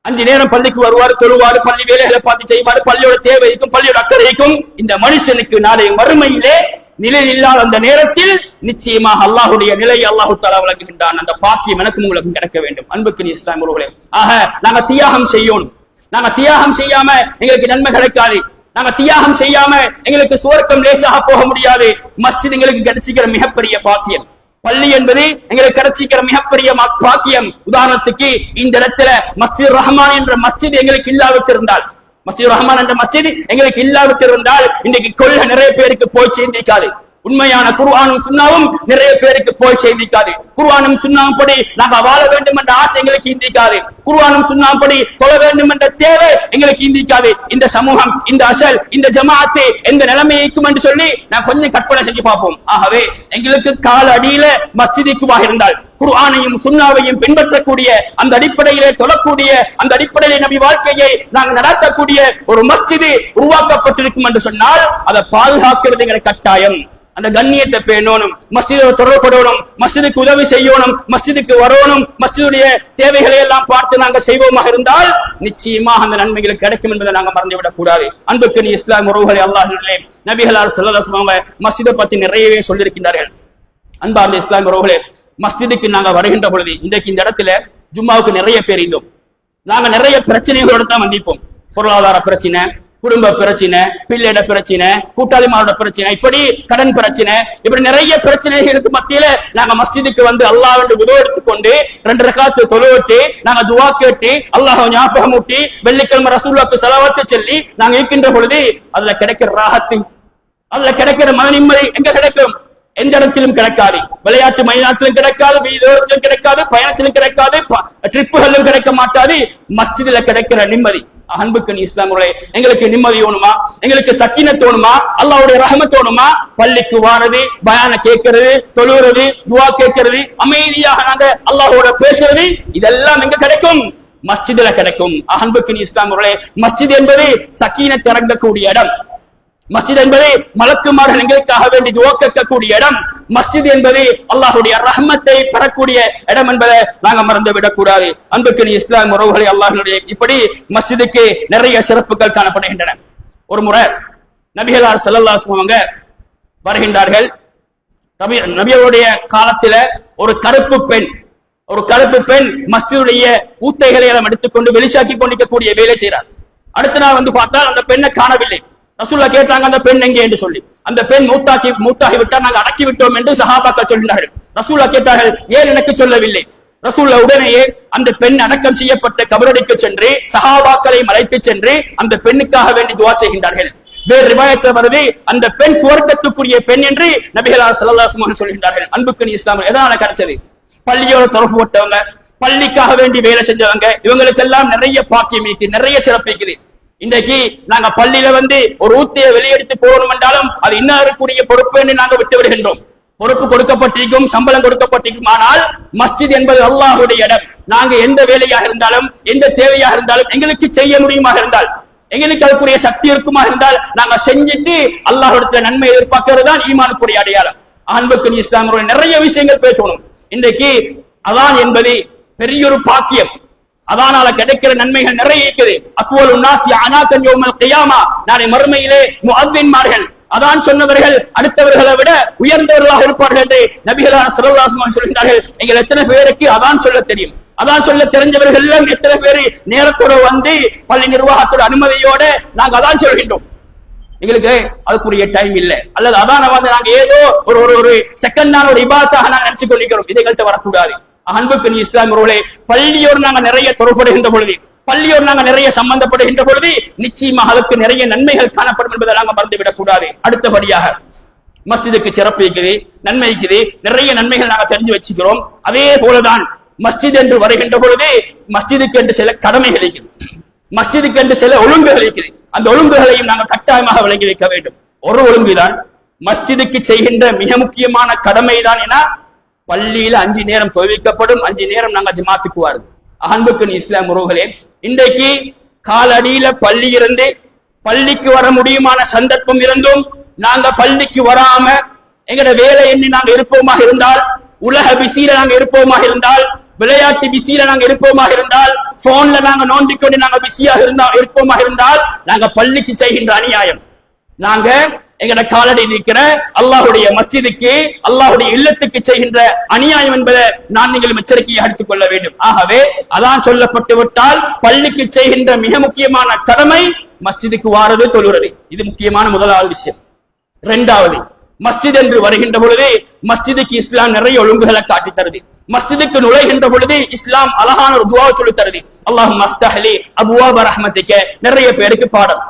5 நேரம் பள்ளிக்கு வருவார், தொழுவாரு, பள்ளி வேலைகளை பார்த்து செய்வாரு, பள்ளியோட தேவைக்கும் பள்ளியோட அக்கறைக்கும். இந்த மனுஷனுக்கு நாளை மறுமையிலே நிலை இல்லாத அந்த நேரத்தில் நிச்சயமாக அல்லாஹுடைய நிலையை அல்லாஹ் தஆலா வழங்குகின்றான். அந்த பாக்கியம் எனக்கும் உங்களுக்கு கிடைக்க வேண்டும். அன்புக்கு இஸ்லாமியர்களே, ஆக நாங்க தியாகம் செய்யணும். நாங்க தியாகம் செய்யாம எங்களுக்கு நன்மை கிடைக்காது. நாங்க தியாகம் செய்யாம எங்களுக்கு சுவர்க்கம் லேசாக போக முடியாது. மஸ்ஜித் எங்களுக்கு கிடைச்சிக்கிற மிகப்பெரிய பாக்கியம், பள்ளி என்பது எங்களுக்கு கிடைச்சிக்கிற மிகப்பெரிய பாக்கியம். உதாரணத்துக்கு இந்த இடத்துல மஸ்ஜித் ரஹ்மான் என்ற மஸ்ஜித் எங்களுக்கு இல்லாவிட்டிருந்தால், மஸ்ஜித் ரஹ்மான் என்ற மஸ்ஜித் எங்களுக்கு இல்லாவிட்டிருந்தால் இன்னைக்கு கொள்கை நிறைய பேருக்கு போய் சேர்ந்திருக்காது. உண்மையான குர்ஆனும் சுன்னாவும் நிறைய பேருக்கு போய் சேர்ந்திருக்காது. குர்ஆனும் சுன்னாவும் படி நாங்க வாழ வேண்டும் என்ற ஆசை எங்களுக்கு இந்திக்காது. குர்ஆனும் சுன்னாவும் படி தொழ வேண்டும் என்ற தேவை எங்களுக்கு இந்திக்காது. இந்த சமூகம், இந்த அசல், இந்த ஜமாஅத்து எந்த நிலைமைக்கும் என்று சொல்லி நான் கொஞ்சம் கற்பனை செஞ்சு பார்ப்போம். ஆகவே எங்களுக்கு கால அடியில மஸ்ஜிதுக்கு இருந்தால் குர்ஆனையும் சுன்னாவையும் பின்பற்றக்கூடிய அந்த அடிப்படையிலே தொழக்கூடிய அந்த அடிப்படையிலே நபி வாழ்க்கையை நாங்கள் நடத்தக்கூடிய ஒரு மஸ்ஜிது உருவாக்கப்பட்டிருக்கும் என்று சொன்னால் அதை பாதுகாக்கிறது எங்களை கட்டாயம். அந்த கண்ணியத்தை பேணணும், மஸ்ஜிதோட தொடர்படணும், மஸ்ஜிதுக்கு உதவி செய்யணும், மஸ்ஜிதுக்கு வரணும், மஸ்ஜிதுடைய தேவைகளை எல்லாம் பார்த்து நாங்கள் செய்வோமாக இருந்தால் நிச்சயமாக அந்த நன்மைகள் கிடைக்கும் என்பதை நாங்கள் மறந்துவிடக் கூடாது. அன்புக்கு இஸ்லாம் உறவுகளை அல்லாஹ்விலே நபிகளார் ஸல்லல்லாஹு அலைஹி வஸல்லம் மஸ்ஜிதை பற்றி நிறையவே சொல்லியிருக்கின்றார்கள். அன்பார்ந்த இஸ்லாம் உறவுகளே, மஸ்ஜிதுக்கு நாங்க வருகின்ற பொழுது இன்றைக்கு இந்த இடத்துல ஜும்மாவுக்கு நிறைய பேர் இருந்தோம். நாங்க நிறைய பிரச்சனைகளோடு தான் வந்திருப்போம். பொருளாதார பிரச்சனை, குடும்ப பிரச்சனை, பிள்ளைட பிரச்சனை, கூட்டாளிமாரோட பிரச்சனை, இப்படி கடன் பிரச்சனை, இப்படி நிறைய பிரச்சனைகளுக்கு மத்தியில நாங்க மஸ்ஜிதுக்கு வந்து அல்லாஹ் உதவி எடுத்துக்கொண்டு 2 ரக்காத்து தொழுவிட்டு நாங்க துவா கேட்டு அல்லாஹ் ஞாபகம் ஊட்டி வெள்ளிக்கிழமை ரசூலுல்லாஹ்க்கு ஸலவாத்து சொல்லி நாங்க இருக்கின்ற பொழுது அதுல கிடைக்கிற ராஹத்து, அதுல கிடைக்கிற மன நிம்மதி எங்க கிடைக்கும்? எந்த இடத்திலும் கிடைக்காது. விளையாட்டு மைதானத்திலும் கிடைக்காது, வீதத்திலும் கிடைக்காது, பயணத்திலும் கிடைக்காது, ட்ரிப்புகளிலும் கிடைக்க மாட்டாது. மஸ்ஜிதுல கிடைக்கிற நிம்மதி. அன்புக்கு இஸ்லாமுடைய எங்களுக்கு நிம்மதி வேணுமா? எங்களுக்கு சக்கீனத் வேணுமா? அல்லாஹ்வுடைய ரஹமத் வேணுமா? பள்ளிக்கு வாரது, பயான கேட்கிறது, தொழுகிறது, துஆ கேட்கிறது, அமைதியாக நாங்க அல்லாஹ்வோட பேசுறது, இதெல்லாம் எங்க கிடைக்கும்? மஸ்ஜிதுல கிடைக்கும். அன்புக்கு இஸ்லாமுடைய மஸ்ஜித் என்பது சக்கீனத் இறங்கக்கூடிய இடம். மஸ்ஜித் என்பது மலக்குமார்கள் எங்களுக்காக வேண்டி துஆ கேட்கக்கூடிய இடம். மஸ்ஜித் என்பது அல்லாஹ்வுடைய ரஹ்மத்தை பெறக்கூடிய இடம் என்பதை நாங்க மறந்து விடக்கூடாது. அன்புக்கு இஸ்லாம் உறவுகளை அல்லாஹ்வுடைய இப்படி மஸ்ஜிதுக்கு நிறைய சிறப்புகள் காணப்படுகின்றன. ஒரு முறை நபிகளார் ஸல்லல்லாஹு அலைஹி வஸல்லம் வருகின்றார்கள். நபியுடைய காலத்தில ஒரு கருப்பு பெண் மஸ்ஜிதுடைய ஊத்தைகளை எல்லாம் எடுத்துக்கொண்டு வெளிச்சாக்கி கொண்டிருக்கக்கூடிய வேலை செய்கிறார். அடுத்த நாள் வந்து பார்த்தால் அந்த பெண்ணை காணவில்லை. ரசூலுல்லாஹ் கேட்டாங்க, அந்த பெண் எங்கே என்று சொல்லி. அந்த பெண் மூத்தாகி விட்டால் நாங்கள் அடக்கி விட்டோம் என்று சஹாபாக்கள் சொல்கிறார்கள். ரசூலுல்லாஹ் கேட்டார்கள், ஏன் எனக்கு சொல்லவில்லை? ரசூலுல்லாஹ் உடனேயே அந்த பெண் அடக்கம் செய்யப்பட்ட கபரடிக்கு சென்று சஹாபாக்களை அழைத்து சென்று அந்த பெண்ணுக்காக வேண்டி துஆ செய்கின்றார்கள். வேறு ரிவாயத்துல வருது, அந்த பெண் சுவர்க்கத்துக்குரிய பெண் என்று நபிகளார் ஸல்லல்லாஹு அலைஹி வஸல்லம் சொல்கின்றார்கள். அன்புக்கு இஸ்லாம் எதனால கிடைச்சது? பள்ளியோட தொடர்பு பட்டவங்க, பள்ளிக்காக வேண்டி வேலை செஞ்சவங்க, இவங்களுக்கெல்லாம் நிறைய பாக்கியம் இருக்குது, நிறைய சிறப்பு இருக்குது. இன்றைக்கு நாங்க பள்ளியில வந்து ஒரு ஊத்தையை வெளியெடுத்து போகணும் என்றாலும் அது இன்னாருக்குரிய பொறுப்பு என்று நாங்க விட்டு விடுகின்றோம். பொறுப்பு கொடுக்கப்பட்டிருக்கும், சம்பளம் கொடுக்கப்பட்டிருக்கும். ஆனால் மஸ்ஜித் என்பது அல்லாஹ்வுடைய இடம். நாங்க எந்த வேலையாக இருந்தாலும், எந்த தேவையாக இருந்தாலும், எங்களுக்கு செய்ய முடியுமாக இருந்தால், எங்களுக்கு அதுக்குரிய சக்தி இருக்குமா இருந்தால் நாங்க செஞ்சுட்டு அல்லாஹ்விடத்துல நன்மை எதிர்பார்க்கிறது தான் ஈமானுக்குரிய அடையாளம். அன்புக்கு இஸ்லாமுடைய நிறைய விஷயங்கள் பேசணும். இன்றைக்கு அதான் என்பது பெரிய ஒரு பாக்கியம். அதனால கிடைக்கிற நன்மைகள் நிறைய இருக்குது. அக்வலுன் நாஸி அனாதன் யௌமல் கியாமா, நாளை மறுமையிலே முஅத்தின்மார்கள், அதான் சொன்னவர்கள் அடுத்தவர்களை விட உயர்ந்தவர்களாக இருப்பார்கள் என்று நபிகளார் ஸல்லல்லாஹு அலைஹி வஸல்லம் சொல்கிறார்கள். எங்கள் எத்தனை பேருக்கு அதான் சொல்ல தெரியும்? அதான் சொல்ல தெரிஞ்சவர்கள் எல்லாம் எத்தனை பேர் நேரத்தோட வந்து பள்ளி நிர்வாகத்தோட அனுமதியோட நாங்க அதான் சொல்கின்றோம்? எங்களுக்கு அதுக்குரிய டைம் இல்ல, அல்லது அதான வந்து நாங்க ஏதோ ஒரு செகண்டான ஒரு இபாத்தாக நாங்க நினைச்சு கொள்ளிக்கிறோம். இதைகள்ட்ட வரக்கூடாது. அன்புக்கு இஸ்லாமியர்களே, பள்ளியோடு நாங்க நிறைய தொடர்படுகின்ற பொழுது, பள்ளியோடு நாங்க நிறைய சம்பந்தப்படுகின்ற பொழுது நிச்சயமாக அதுக்கு நிறைய நன்மைகள் காணப்படும் என்பதை நாங்க மறந்துவிடக் கூடாது. அடுத்தபடியாக மஸ்ஜிதுக்கு சிறப்பு இருக்குது, நன்மை இருக்குது, நிறைய நன்மைகள் நாங்க தெரிஞ்சு வச்சுக்கிறோம். அதே போலதான் மஸ்ஜித் என்று வருகின்ற பொழுது மஸ்ஜிதுக்கு என்று சில கடமைகள் இருக்குது, மஸ்ஜிதுக்கு என்று சில ஒழுங்குகள் இருக்குது. அந்த ஒழுங்குகளையும் நாங்கள் கட்டாயமாக விளங்கி வைக்க வேண்டும். ஒரு ஒழுங்குதான் மஸ்ஜிதுக்கு செய்கின்ற மிக முக்கியமான கடமை தான் என, பள்ளியில 5 நேரம் தொழுவிக்கப்படும், 5 நேரம் நாங்க ஜமாத்துக்கு வருது. அன்புக்கு இஸ்லாம் உறவுகளே, இன்றைக்கு காலடியில பள்ளி இருந்து பள்ளிக்கு வர முடியுமான சந்தர்ப்பம் இருந்தும் நாங்க பள்ளிக்கு வராம எங்கட வேலை எண்ணி நாங்க இருப்போமாக இருந்தால், உலக பிசியில நாங்க இருப்போமாக இருந்தால், விளையாட்டு பிசியில நாங்க இருப்போமாக இருந்தால், போன்ல நாங்க நோண்டிக்கொண்டு நாங்க பிஸியாக இருப்போமாக இருந்தால், நாங்க பள்ளிக்கு செய்கின்ற அநியாயம். நாங்க எங்கட காலடி இருக்கிற அல்லாஹுடைய மஸ்ஜிதுக்கு, அல்லாஹுடைய இல்லத்துக்கு செய்கின்ற அநியாயம் என்பதை நான் நீங்கள் எச்சரிக்கையை எடுத்துக் கொள்ள வேண்டும். ஆகவே அதான் சொல்லப்பட்டு விட்டால் பள்ளிக்கு செய்கின்ற மிக முக்கியமான கடமை மஸ்ஜிதுக்கு வாரது, தொழுறது. இது முக்கியமான முதலாவது விஷயம். இரண்டாவது, மஸ்ஜித் என்று வருகின்ற பொழுது மஸ்ஜிதுக்கு இஸ்லாம் நிறைய ஒழுங்குகளை காட்டி தருது. மஸ்ஜிதுக்கு நுழைகின்ற பொழுது இஸ்லாம் அழகான ஒரு துஆ சொல்லி தருது. அல்லாஹும்ம அஃப்தஹ்லி அப்வாப ரஹ்மத்திக. நிறைய பேருக்கு பாடம்,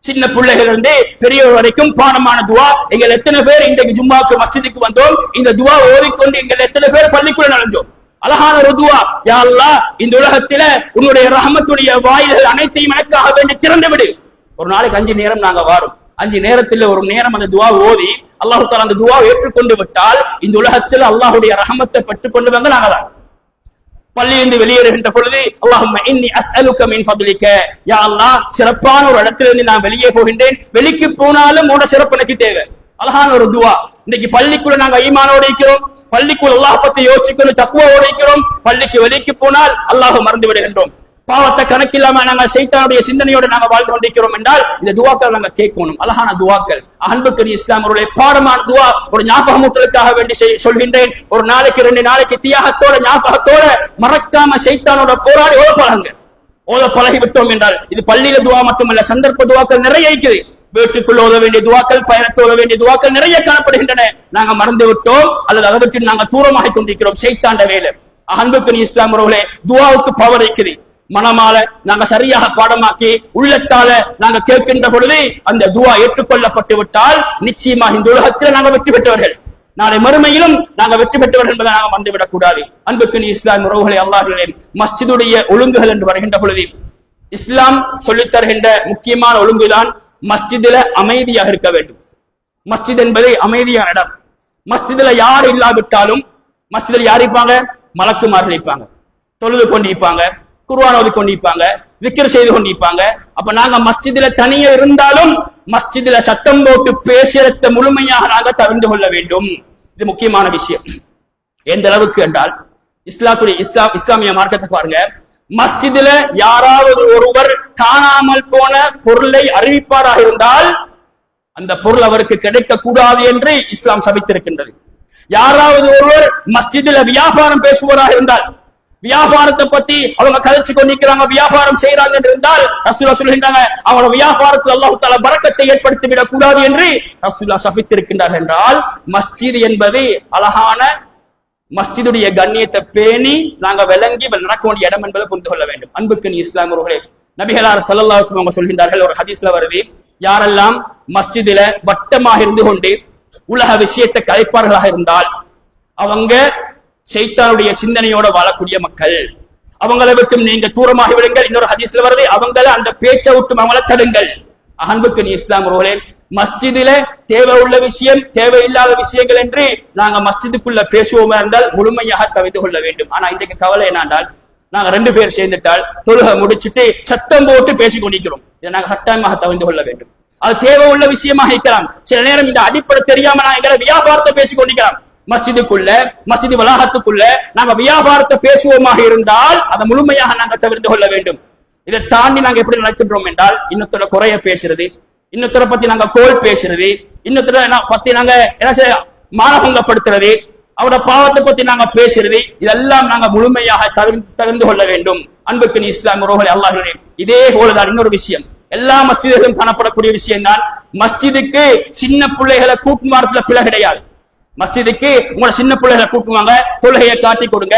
சின்ன பிள்ளைகள் இருந்து பெரியவர் வரைக்கும் பாடமான துஆ. எங்கள் எத்தனை பேர் இன்றைக்கு ஜும்மாக்கு மஸ்ஜிதுக்கு வந்தோம், இந்த துஆ ஓதிக்கொண்டு எங்கள் எத்தனை பேர் பள்ளிக்குள்ள நுழைஞ்சோம்? அழகான ஒரு துஆ. யா அல்லாஹ், இந்த உலகத்தில உன்னுடைய ரஹமத்துடைய வாயில்கள் அனைத்தையும் எனக்காக வேண்டி திறந்து விடு. ஒரு நாளைக்கு 5 நேரம் நாங்க வாரோம், 5 நேரத்தில் ஒரு நேரம் அந்த துஆ ஓதி அல்லாஹ் தஆலா அந்த துஆவை ஏற்றுக்கொண்டு விட்டால் இந்த உலகத்தில் அல்லாஹ்வுடைய ரஹமத்தை பெற்றுக் கொண்டவங்க நாங்க தான். பள்ளியிலிருந்து வெளியேறுகின்ற பொழுது அல்லாஹும்ம இன்னி அஸ்அலுக மின் ஃபத்லிக, யா அல்லாஹ், சிறப்பான ஒரு இடத்திலிருந்து நான் வெளியே போகின்றேன், வெளிக்கு போனாலும் உன்னோட சிறப்பு எனக்கு தேவை. அழகான ஒரு துஆ. இன்னைக்கு பள்ளிக்குள்ள நாங்க ஈமானோட இருக்கிறோம், பள்ளிக்குள்ள அல்லாஹ் பத்தி யோசிக்கணும், தக்வாவோட இருக்கிறோம். பள்ளிக்கு வெளிக்கு போனால் அல்லாஹ் மறந்து விடுகின்றோம். பாவத்தை கணக்கில்லாம நாங்க சைத்தானுடைய சிந்தனையோட நாங்க வாழ்ந்து கொண்டிருக்கிறோம் என்றால் இந்த துஆக்கள் நாங்க கேட்கணும். அழகான துஆக்கள். அன்புக்கு இஸ்லாமியர்களே, பாடமான துஆ. ஒரு ஞாபகமூட்டலுக்காக வேண்டி சொல்கின்றேன். ஒரு நாளைக்கு 2 நாளைக்கு தியாகத்தோட ஞாபகத்தோட மறக்காம சைத்தானோட போராடி ஓடப்பாங்க. ஓத பழகிவிட்டோம் என்றால் இது பள்ளியில துவா மட்டுமல்ல, சந்தர்ப்ப துவாக்கள் நிறைய இருக்குது. வீட்டுக்குள்ள ஓத வேண்டிய துவாக்கள், பயணத்தில் ஓத வேண்டிய துவாக்கள் நிறைய காணப்படுகின்றன. நாங்க மறந்து விட்டோம் அல்லது அதை விட்டு நாங்க தூரமாக கொண்டிருக்கிறோம். ஷைத்தாண்ட வேலை. அன்புக்கு இஸ்லாம் உறவுகளே, துவாவுக்கு பவர் இருக்குது. மனமால நாங்க சரியாக பாடமாக்கி உள்ளத்தால நாங்க கேட்கின்ற பொழுது அந்த துவா ஏற்றுக்கொள்ளப்பட்டு விட்டால் நிச்சயமாக இந்த உலகத்தில் நாங்க வெற்றி பெற்றவர்கள், நாளை மறுமையிலும் நாங்க வெற்றி பெற்றவர்கள் என்பதை நாங்க மறந்துவிடக் கூடாது. அன்புக்கு இஸ்லாம் உறவுகளை அல்லாஹ்விலே, மஸ்ஜிதுடைய ஒழுங்குகள் என்று வருகின்ற பொழுது இஸ்லாம் சொல்லித் தருகின்ற முக்கியமான ஒழுங்குதான் மஸ்ஜிதில அமைதியாக இருக்க வேண்டும். மஸ்ஜித் என்பது அமைதியான இடம். மஸ்ஜிதுல யார் இல்லாவிட்டாலும் மஸ்ஜிதில் யார் இருப்பாங்க? மலக்குமார்கள் இருப்பாங்க, தொழுது கொண்டிருப்பாங்க, குர்ஆன் ஓதி கொண்டிருப்பாங்க, விக்ர் செய்து கொண்டிருப்பாங்க. அப்ப நாங்க மஸ்ஜிதில தனியே இருந்தாலும் மஸ்ஜிதில சத்தம் போட்டு பேசுறத முழுமையாக நாங்க தவிர்த்து கொள்ள வேண்டும். இது முக்கியமான விஷயம். எந்த அளவுக்கு என்றால் இஸ்லாமிய மார்க்கத்தை பாருங்க, மஸ்ஜிதில யாராவது ஒருவர் காணாமல் போன பொருளை அறிவிப்பாராக இருந்தால் அந்த பொருள் அவருக்கு கிடைக்க கூடாது என்று இஸ்லாம் சபித்திருக்கின்றது. யாராவது ஒருவர் மஸ்ஜிதில வியாபாரம் பேசுவதாக இருந்தால், வியாபாரத்தை பத்தி அவங்க கதைச்சு கொண்டிருக்கிறாங்க, வியாபாரம் செய்யறாங்க என்று இருந்தால் ரசூலுல்லாஹ் சொல்கின்றாங்க, அவங்களோட வியாபாரத்தில் அல்லாஹ் தஆலா பரக்கத்தை ஏற்படுத்தி விடக் கூடாது என்று ரசூலுல்லாஹ் சபித்திருக்கின்றார். என்றால் மஸ்ஜித் என்பது அழகான மஸ்ஜிதுடைய கண்ணியத்தை பேணி நாங்க விளங்கி நடக்க வேண்டிய இடம் என்பதை புரிந்து கொள்ள வேண்டும். அன்புக்கு இஸ்லாம் உறவுகளே, நபிகளார் ஸல்லல்லாஹு அலைஹி வஸல்லம் சொல்கின்றார்கள், ஒரு ஹதீஸ்ல வருது, யாரெல்லாம் மஸ்ஜிதில வட்டமாக இருந்து கொண்டு உலக விஷயத்தை கலைப்பார்களாக இருந்தால் அவங்க ஷைத்தானுடைய சிந்தனையோட வாழக்கூடிய மக்கள், அவங்களை விட்டும் நீங்க தூரமாக விடுங்கள். இன்னொரு ஹதீஸ்ல வருது, அவங்கள அந்த பேச்சை விட்டும் அவங்கள தடுங்கள். அன்புக்கு இஸ்லாம் உறவுகளே, மஸ்ஜிதில தேவை உள்ள விஷயம், தேவையில்லாத விஷயங்கள் என்று நாங்க மஸ்ஜிதுக்குள்ள பேசுவோமா இருந்தால் முழுமையாக தவிர்த்து கொள்ள வேண்டும். ஆனா இன்றைக்கு கவலை என்னென்றால், நாங்க 2 பேர் சேர்ந்துட்டால் தொழுகை முடிச்சுட்டு சத்தம் போட்டு பேசிக் கொண்டிருக்கிறோம். இதை நாங்க கட்டாயமாக தவிர்த்து கொள்ள வேண்டும். அது தேவை உள்ள விஷயமாக இருக்கலாம். சில நேரம் இந்த அடிப்படை தெரியாம நான் எங்களை வியாபாரத்தை பேசிக் கொண்டிருக்கலாம். மஸ்ஜிதுக்குள்ள, மஸ்ஜிது வளாகத்துக்குள்ள நாங்க வியாபாரத்தை பேசுவோமாக இருந்தால் அதை முழுமையாக நாங்க தவிர்த்து கொள்ள வேண்டும். இதை தாண்டி நாங்க எப்படி நடக்கின்றோம் என்றால், இன்னொருத்தர குறைய பேசுறது, இன்னொருத்தரை பத்தி நாங்க கோல் பேசுறது, இன்னொருத்தர பத்தி நாங்க என்ன மானபங்கப்படுத்துறது, அவரோட பாவத்தை பத்தி நாங்க பேசுறது, இதெல்லாம் நாங்க முழுமையாக தவிர்த்து கொள்ள வேண்டும். அன்புக்கு இஸ்லாம் உறவுகளே, அல்லாஹ்விலே, இதே போலதான் இன்னொரு விஷயம், எல்லா மஸ்ஜிதுகளும் காணப்படக்கூடிய விஷயம் தான், மஸ்ஜிதுக்கு சின்ன பிள்ளைகளை கூட்டுமாறதுல பிழை கிடையாது. மஸ்ஜிதுக்கு உங்களோட சின்ன பிள்ளைகளை கூட்டுவாங்க, தொழுகையை காட்டி கொடுங்க,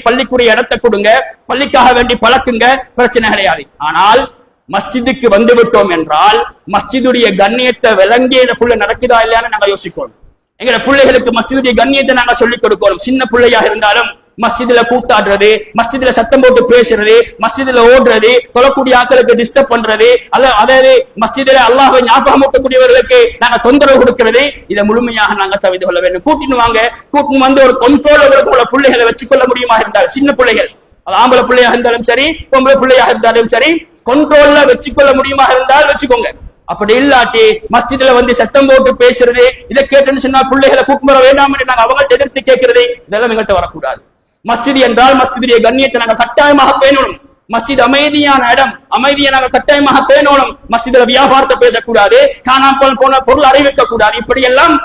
பள்ளிக்குரிய இடத்தை கொடுங்க, பள்ளிக்காக வேண்டி பழக்குங்க, பிரச்சனை கிடையாது. ஆனால் மஸ்ஜிதுக்கு வந்து விட்டோம் என்றால் மஸ்ஜிதுடைய கண்ணியத்தை விளங்கிய புள்ள நடக்குதா இல்லையான்னு நாங்க யோசிக்கணும். எங்க பிள்ளைகளுக்கு மஸ்ஜிதுடைய கண்ணியத்தை நாங்க சொல்லிக் கொடுக்கணும். சின்ன பிள்ளையாக இருந்தாலும் மஸ்ஜிதுல கூத்தாடுறது, மஸ்ஜிதுல சத்தம் போட்டு பேசுறது, மஸ்ஜிதுல ஓடுறது, தொழக்கூடிய ஆட்களுக்கு டிஸ்டர்ப் பண்றது, அதாவது மஸ்ஜிதுல அல்லாஹ்வை ஞாபகமூட்டக்கூடியவர்களுக்கு நாங்க தொந்தரவு கொடுக்கிறது, இதை முழுமையாக நாங்க தவிர்த்து கொள்ள வேண்டும். கூட்டின்னு வாங்க, கூட்டின்னு வந்து ஒரு கண்ட்ரோல் உள்ள பிள்ளைகளை வச்சுக்கொள்ள முடியுமா இருந்தால், சின்ன பிள்ளைகள், அது ஆம்பளை பிள்ளையாக இருந்தாலும் சரி, பொம்பளை பிள்ளையாக இருந்தாலும் சரி, கண்ட்ரோல்ல வச்சுக்கொள்ள முடியுமா இருந்தால் வச்சுக்கோங்க. அப்படி இல்லாட்டி மஸ்ஜிதுல வந்து சத்தம் போட்டு பேசுறது, இதை கேட்டுன்னு சொன்னா பிள்ளைகளை கூட்டு வர வேண்டாம் என்று நாங்க அவங்கள்ட்ட எதிர்த்து கேட்கிறது, இதெல்லாம் எங்கள்கிட்ட வரக்கூடாது. மஸ்ஜித் என்றால் மஸ்ஜிதுடைய கண்ணியத்தை நாங்க கட்டாயமாக பேணணும். மஸ்ஜித் அமைதியான இடம், அமைதியை நாங்க கட்டாயமாக பேணணும். மஸ்ஜிதுல வியாபாரத்தை பேசக்கூடாது, காணாமல் போன பொருள் அறிவிக்க கூடாது. இப்படி எல்லாம்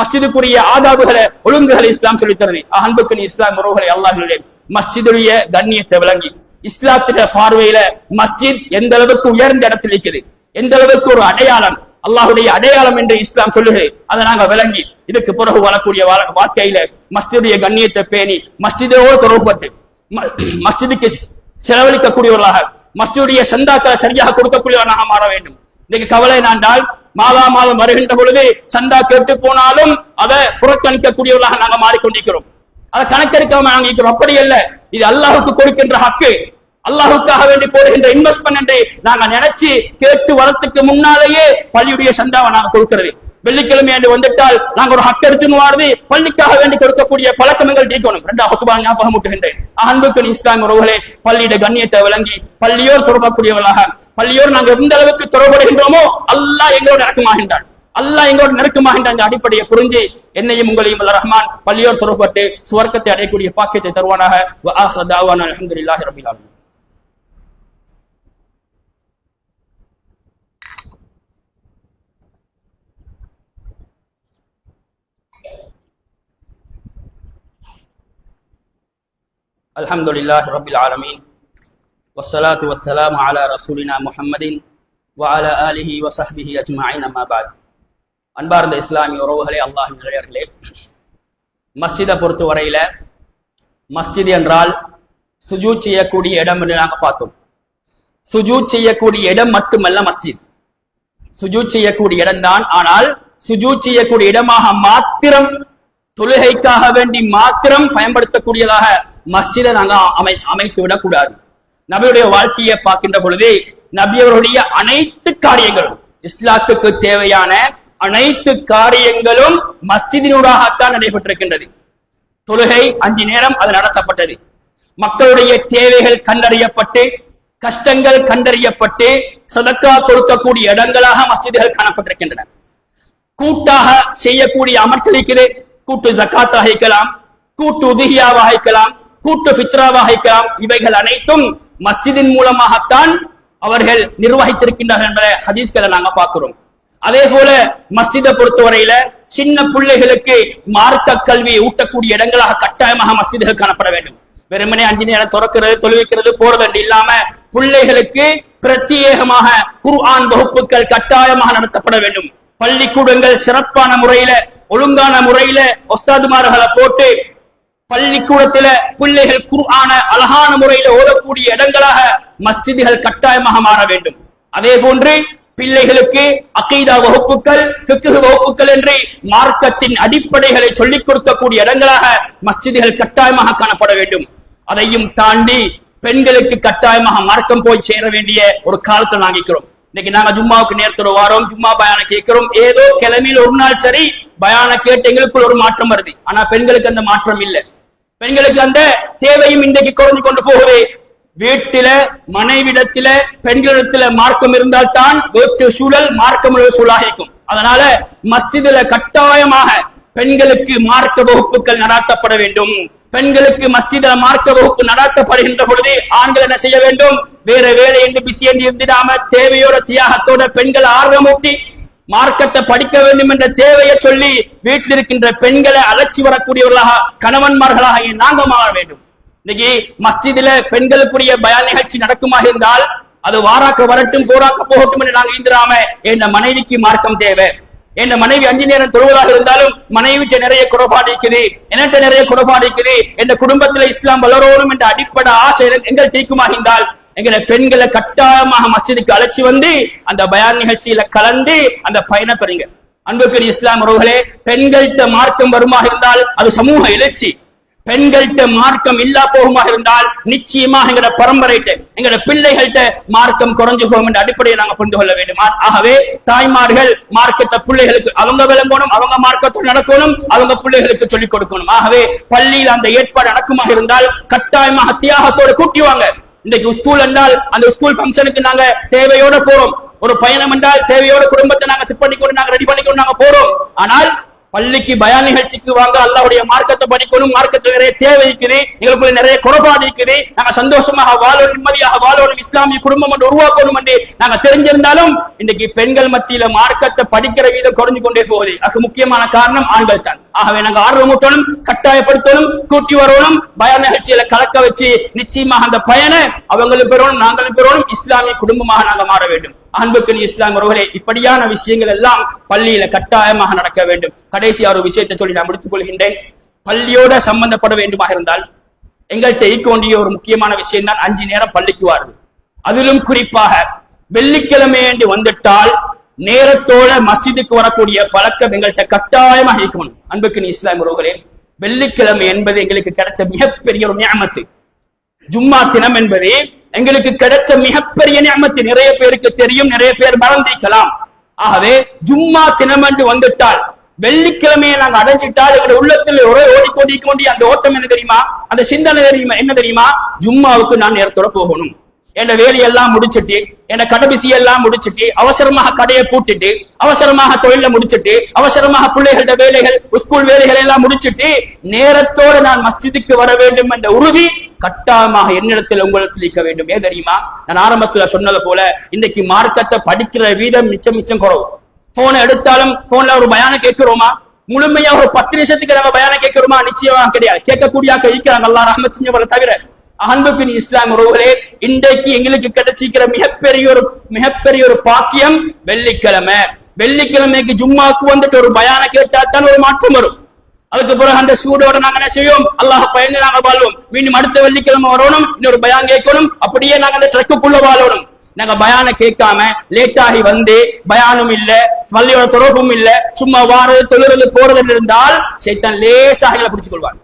மஸ்ஜிதுக்குரிய ஆதாபுகளை, ஒழுங்குகளை இஸ்லாம் சொல்லித்தருது. அன்புக்கு இஸ்லாம் உறவுகளை அல்லாஹ்விலே, மஸ்ஜிதுடைய கண்ணியத்தை விளங்கி இஸ்லாத்தில பார்வையில மஸ்ஜித் எந்த அளவுக்கு உயர்ந்த இடத்தில் இருக்குது, எந்த அளவுக்கு ஒரு அடையாளம், அல்லாஹுடைய அடையாளம் என்று இஸ்லாம் சொல்லுகிறது, அதை நாங்க விளங்கி இதுக்கு பிறகு வரக்கூடிய வாழ்க்கையில மஸ்ஜிதுடைய கண்ணியத்தை பேணி மஸ்ஜிதோடு தொடர்பட்டு மஸ்ஜிதுக்கு செலவழிக்கக்கூடியவர்களாக, மஸ்ஜிதுடைய சந்தாக்களை சரியாக கொடுக்கக்கூடியவர்களாக மாற வேண்டும். இன்னைக்கு கவலை என்றால் மாதம் வருகின்ற பொழுது சந்தா கேட்டு போனாலும் அதை புறக்கணிக்கக்கூடியவர்களாக நாங்க மாறிக்கொண்டிருக்கிறோம். அதை கணக்கெடுக்காம நாங்க இருக்கிறோம். அப்படி அல்ல, இது அல்லாஹுக்கு கொடுக்கின்ற ஹக்கு, அல்லாஹுக்காக வேண்டி போடுகின்ற இன்வெஸ்ட்மெண்ட் என்று நாங்க நினைச்சு கேட்டு வரத்துக்கு முன்னாலேயே பள்ளியுடைய சந்தாவை நாங்க கொடுக்கிறது. வெள்ளிக்கிழமை என்று வந்துட்டால் நாங்க ஒரு ஹக்கு எடுத்துன்னு வாருது, பள்ளிக்காக வேண்டி கொடுக்கக்கூடிய பழக்கம் எங்கள் டீக்கணும். 2 ஞாபகம் ஊட்டுகின்றேன். அன்புக்கு இஸ்லாம் உறவுகளே, பள்ளியிட கண்ணியத்தை விளங்கி பள்ளியோர் தொடரக்கூடியவர்களாக, பள்ளியோர் நாங்க எந்த அளவுக்கு தொடர்படுகின்றோமோ அல்லாஹ் எங்களோட இறக்கமாகின்றான், அல்லாஹ் எங்களோட நெருக்கமாகின்ற அந்த அடிப்படையை புரிஞ்சு என்னையும் உங்களையும் அல்ல ரஹ்மான் பள்ளியோர் தொடர்பட்டு சுவர்க்கத்தை அடையக்கூடிய பாக்கியத்தை தருவானாக. அல்ஹம்துலில்லாஹி ரப்பில் ஆலமீன். அல்ஹம்துலில்லாஹி ரப்பில் ஆலமீன். வஸ்ஸலாத்து வஸ்ஸலாமு அலா ரசூலினா முஹம்மதின் வ அலா ஆலிஹி வ ஸஹ்பிஹி அஜ்மஈன். அம்மா பஅத். அன்பார்ந்த இஸ்லாமிய உறவுகளே, அல்லாஹ்வின் நல்லடியார்களே, மஸ்ஜிதை பொறுத்த வரையில மஸ்ஜித் என்றால் சுஜூத் செய்யக்கூடிய இடம் என்று நாங்க பார்த்தோம். சுஜூத் செய்யக்கூடிய இடம் மட்டுமல்ல மஸ்ஜித், சுஜூத் செய்யக்கூடிய இடம் தான். ஆனால் சுஜூத் செய்யக்கூடிய இடமாக மாத்திரம், தொழுகைக்காக வேண்டி மாத்திரம் பயன்படுத்தக்கூடியதாக மஸ்ஜிதை நாங்க அமைத்து விடக்கூடாது. நபியுடைய வாழ்க்கையை பார்க்கின்ற பொழுது நபி அவருடைய அனைத்து காரியங்களும், இஸ்லாத்துக்கு தேவையான அனைத்து காரியங்களும் மஸ்ஜிதினூடாகத்தான் நடைபெற்றிருக்கின்றது. தொழுகை 5 நேரம் அது நடத்தப்பட்டது. மக்களுடைய தேவைகள் கண்டறியப்பட்டு, கஷ்டங்கள் கண்டறியப்பட்டு, சதக்கா கொடுக்கக்கூடிய இடங்களாக மஸ்ஜிதுகள் காணப்பட்டிருக்கின்றன. கூட்டாக செய்யக்கூடிய அமல்கள் இருக்கிறது. கூட்டு ஜக்காத்தாக இருக்கலாம், கூட்டு உதுஹியாவாக இருக்கலாம், கூட்டு ஃபித்ராவாக இருக்கலாம். இவைகள் அனைத்தும் மஸ்ஜிதின் மூலமாகத்தான் அவர்கள் நிர்வகித்திருக்கின்றார்கள் என்ற ஹதீஸ்களை நாங்க பார்க்கிறோம். அதே போல மஸ்ஜிதை பொறுத்தவரையில சின்ன பிள்ளைகளுக்கு மார்க்க கல்வியை ஊட்டக்கூடிய இடங்களாக கட்டாயமாக மஸ்ஜிதுகள் காணப்பட வேண்டும். வெறுமனே 5 நேரம் திறக்கிறது, தொழுவிக்கிறது, போறது இல்லாம பிள்ளைகளுக்கு பிரத்யேகமாக குர்ஆன் வகுப்புகள் கட்டாயமாக நடத்தப்பட வேண்டும். பள்ளிக்கூடங்கள் சிறப்பான முறையில, ஒழுங்கான முறையில உஸ்தாதுமார்களை போட்டு பள்ளிக்கூடத்தில பிள்ளைகள் குர்ஆன அழகான முறையில ஓதக்கூடிய இடங்களாக மஸ்ஜிதுகள் கட்டாயமாக மாற வேண்டும். அதே போன்று பிள்ளைகளுக்கு அகீதா வகுப்புகள், ஃபிக்ஹ் வகுப்புகள் என்று மார்க்கத்தின் அடிப்படைகளை சொல்லிக் கொடுக்கக்கூடிய இடங்களாக மஸ்ஜிதுகள் கட்டாயமாக காணப்பட வேண்டும். அதையும் தாண்டி பெண்களுக்கு கட்டாயமாக மார்க்கம் போய் சேர வேண்டிய ஒரு காலத்தை நாங்கிக்கிறோம். இன்னைக்கு நாங்க ஜும்மாவுக்கு நேரத்தோட வாரோம், ஜும்மா பயான கேட்கிறோம். ஏதோ கிழமையில் ஒரு நாள் சரி பயான கேட்டு எங்களுக்குள்ள ஒரு மாற்றம் வருது. ஆனா பெண்களுக்கு அந்த மாற்றம் இல்லை. பெண்களுக்கு அந்த தேவையும் இன்றைக்கு குறைஞ்சு கொண்டு போகுது. வீட்டில, மனைவிடத்தில, பெண்களிடத்தில மார்க்கம் இருந்தால் தான் வீட்டு சூழல் மார்க்கமுள்ள சூழலாக இருக்கும். அதனால மஸ்ஜிதுல கட்டாயமாக பெண்களுக்கு மார்க்க வகுப்புகள் நடாத்தப்பட வேண்டும். பெண்களுக்கு மஸ்ஜிதுல மார்க்க வகுப்பு நடாத்தப்படுகின்ற பொழுது ஆண்கள் என்ன செய்ய வேண்டும்? வேற வேலை என்று பிசி என்று இருந்திடாம தேவையோட தியாகத்தோட பெண்கள் ஆர்வமூட்டி மார்க்கத்தை படிக்க வேண்டும் என்ற தேவையை சொல்லி வீட்டில் இருக்கின்ற பெண்களை அலட்சி வரக்கூடியவர்களாக, கணவன்மார்களாக நாங்க மாற வேண்டும். இன்னைக்கு மஸ்ஜிதுல பெண்களுக்குரிய பயான் நிகழ்ச்சி நடக்குமாக இருந்தால் அது வாராக்க வரட்டும், போராக்க போகட்டும் என்று நாங்க இருந்திராம, என் மனைவிக்கு மார்க்கம் தேவை, என் மனைவி 5 நேரம் தொழுவதாக இருந்தாலும் மனைவிக்கு நிறைய குறைபாடு இருக்குது, என்கிட்ட நிறைய குறைபாடு இருக்குது, என் குடும்பத்துல இஸ்லாம் வளரணும் என்ற அடிப்படை ஆசை எங்கள் தீக்குமாக இருந்தால் எங்களை பெண்களை கட்டாயமாக மஸ்ஜிதுக்கு அழைச்சி வந்து அந்த பயான் நிகழ்ச்சியில கலந்து அந்த பயனை பெறுங்க. அன்புக்குரிய இஸ்லாம் உறவுகளே, பெண்கள்கிட்ட மார்க்கம் வருமாக இருந்தால் அது சமூக எழுச்சி. பெண்கள்கிட்ட மார்க்கம் இல்லா போகுமாக இருந்தால் நிச்சயமாக எங்கட பரம்பரைட்ட, எங்கட பிள்ளைகள்கிட்ட மார்க்கம் குறைஞ்சு போகும் என்ற அடிப்படையை நாங்கள் புரிந்து கொள்ள வேண்டும். ஆகவே தாய்மார்கள் மார்க்கத்தை பிள்ளைகளுக்கு அவங்க விளங்கணும், அவங்க மார்க்கத்தில் நடக்கணும், அவங்க பிள்ளைகளுக்கு சொல்லிக் கொடுக்கணும். ஆகவே பள்ளியில் அந்த ஏற்பாடு நடக்குமாக இருந்தால் கட்டாயமாக தியாகத்தோடு கூட்டிவாங்க. இன்றைக்கு ஸ்கூல் என்றால் அந்த ஸ்கூல் ஃபங்க்ஷனுக்கு நாங்க தேவையோட போறோம். ஒரு பயணம் என்றால் தேவையோட குடும்பத்தை நாங்க செட் பண்ணிக்கொண்டு நாங்க ரெடி பண்ணிக்கொண்டு நாங்க போறோம். ஆனால் பள்ளிக்கு பயான் நிகழ்ச்சிக்கு வாங்க, அல்லாஹ்வுடைய மார்க்கத்தை படிக்கணும், மார்க்கத்தில் நிறைய தேவை இருக்குது, எங்களுக்குள்ள நிறைய குறைபாடு இருக்குது, நாங்க சந்தோஷமாக வாழணும், நிம்மதியாக வாழணும், இஸ்லாமிய குடும்பம் என்று உருவாக்கணும் என்று நாங்க தெரிஞ்சிருந்தாலும் இன்றைக்கு பெண்கள் மத்தியில மார்க்கத்தை படிக்கிற வீதம் குறைஞ்சு கொண்டே போகுது. அதுக்கு முக்கியமான காரணம் ஆண்கள் தான். ஆகவே நாங்க ஆர்வமூட்டணும், கட்டாயப்படுத்தணும், கூட்டி வரணும், பயான் நிகழ்ச்சியில கலக்க வச்சு நிச்சயமாக அந்த பயனை அவங்களும் பெறணும், நாங்களும் பெறணும், இஸ்லாமிய குடும்பமாக நாங்க மாற வேண்டும். அன்புக்கு இஸ்லாம் உறவுகளே, இப்படியான விஷயங்கள் எல்லாம் பள்ளியில கட்டாயமாக நடக்க வேண்டும். கடைசி ஒரு விஷயத்தை சொல்லி நான் முடித்துக் கொள்கின்றேன். பள்ளியோட சம்பந்தப்பட வேண்டுமாக இருந்தால் எங்கள்கிட்ட இருக்க வேண்டிய ஒரு முக்கியமான விஷயம் தான் 5 நேரம் பள்ளிக்கு வாருது. அதிலும் குறிப்பாக வெள்ளிக்கிழமை என்று வந்துட்டால் நேரத்தோட மஸ்ஜிதுக்கு வரக்கூடிய பழக்கம் எங்கள்கிட்ட கட்டாயமாக இருக்கணும். அன்புக்கு இஸ்லாம் உறவுகளே, வெள்ளிக்கிழமை என்பது எங்களுக்கு கிடைச்ச மிகப்பெரிய ஒரு நியமத்து. ஜும்மா தினம் என்பது எங்களுக்கு கிடைச்ச மிகப்பெரிய நியமத்து. நிறைய பேருக்கு தெரியும், நிறைய பேர் மறந்திருக்கலாம். ஆகவே ஜும்மா தினம் என்று வந்துட்டால், வெள்ளிக்கிழமையை நாங்க அடைஞ்சிட்டால் எங்களுடைய உள்ளத்தில் ஒரே ஓடிக்கொண்டிருக்க வேண்டிய அந்த ஓட்டம் என்ன தெரியுமா? அந்த சிந்தனை தெரியுமா? என்ன தெரியுமா? ஜும்மாவுக்கு நான் நேரத்தோட போகணும். என் வேலையெல்லாம் முடிச்சுட்டு, என் கடைபிசியெல்லாம் முடிச்சுட்டு, அவசரமாக கடையை பூட்டிட்டு, அவசரமாக தொழில முடிச்சுட்டு, அவசரமாக பிள்ளைகளோட வேலைகள், ஸ்கூல் வேலைகள் எல்லாம் முடிச்சுட்டு நேரத்தோடு நான் மஸ்ஜிதுக்கு வர வேண்டும் என்ற உறுதி கட்டாயமாக என்னிடத்தில் உங்களுக்கு இருக்க வேண்டும். ஏன் தெரியுமா? நான் ஆரம்பத்துல சொன்னது போல இன்னைக்கு மார்க்கத்தை படிக்கிற வீதம் மிச்சம் குறவு. போனை எடுத்தாலும் போன்ல ஒரு பயான கேட்கிறோமா? முழுமையா ஒரு 10 நிமிஷத்துக்கு நம்ம பயான கேட்கிறோமா? நிச்சயமா கிடையாது. கேட்கக்கூடிய இருக்கிறாங்க, அல்லாஹ் ரஹ்மத் செஞ்சவரை தவிர. அன்புக்கு இஸ்லாம் உறவுகளே, இன்றைக்கு எங்களுக்கு கிடைச்சிருக்கிற மிகப்பெரிய ஒரு பாக்கியம் வெள்ளிக்கிழமை. வெள்ளிக்கிழமைக்கு ஜும்மாக்கு வந்துட்டு ஒரு பயான கேட்டாத்தான் ஒரு மாற்றம் வரும். அதுக்கு பிறகு அந்த சூடோட நாங்க என்ன செய்வோம், அல்லாஹ் பயந்து நாங்க வாழ்வோம். மீண்டும் அடுத்த வெள்ளிக்கிழமை வரணும், இன்னொரு பயான் கேட்கணும், அப்படியே நாங்க அந்த ட்ரக்குக்குள்ள வாழணும். நாங்க பயான கேட்காம லேட்டாகி வந்து பயானும் இல்ல, பள்ளியோட தொடர்பும் இல்ல, சும்மா வாரது தொழுறது போறது இருந்தால் சைத்தான் லேசாக எங்களை பிடிச்சு கொள்வான்.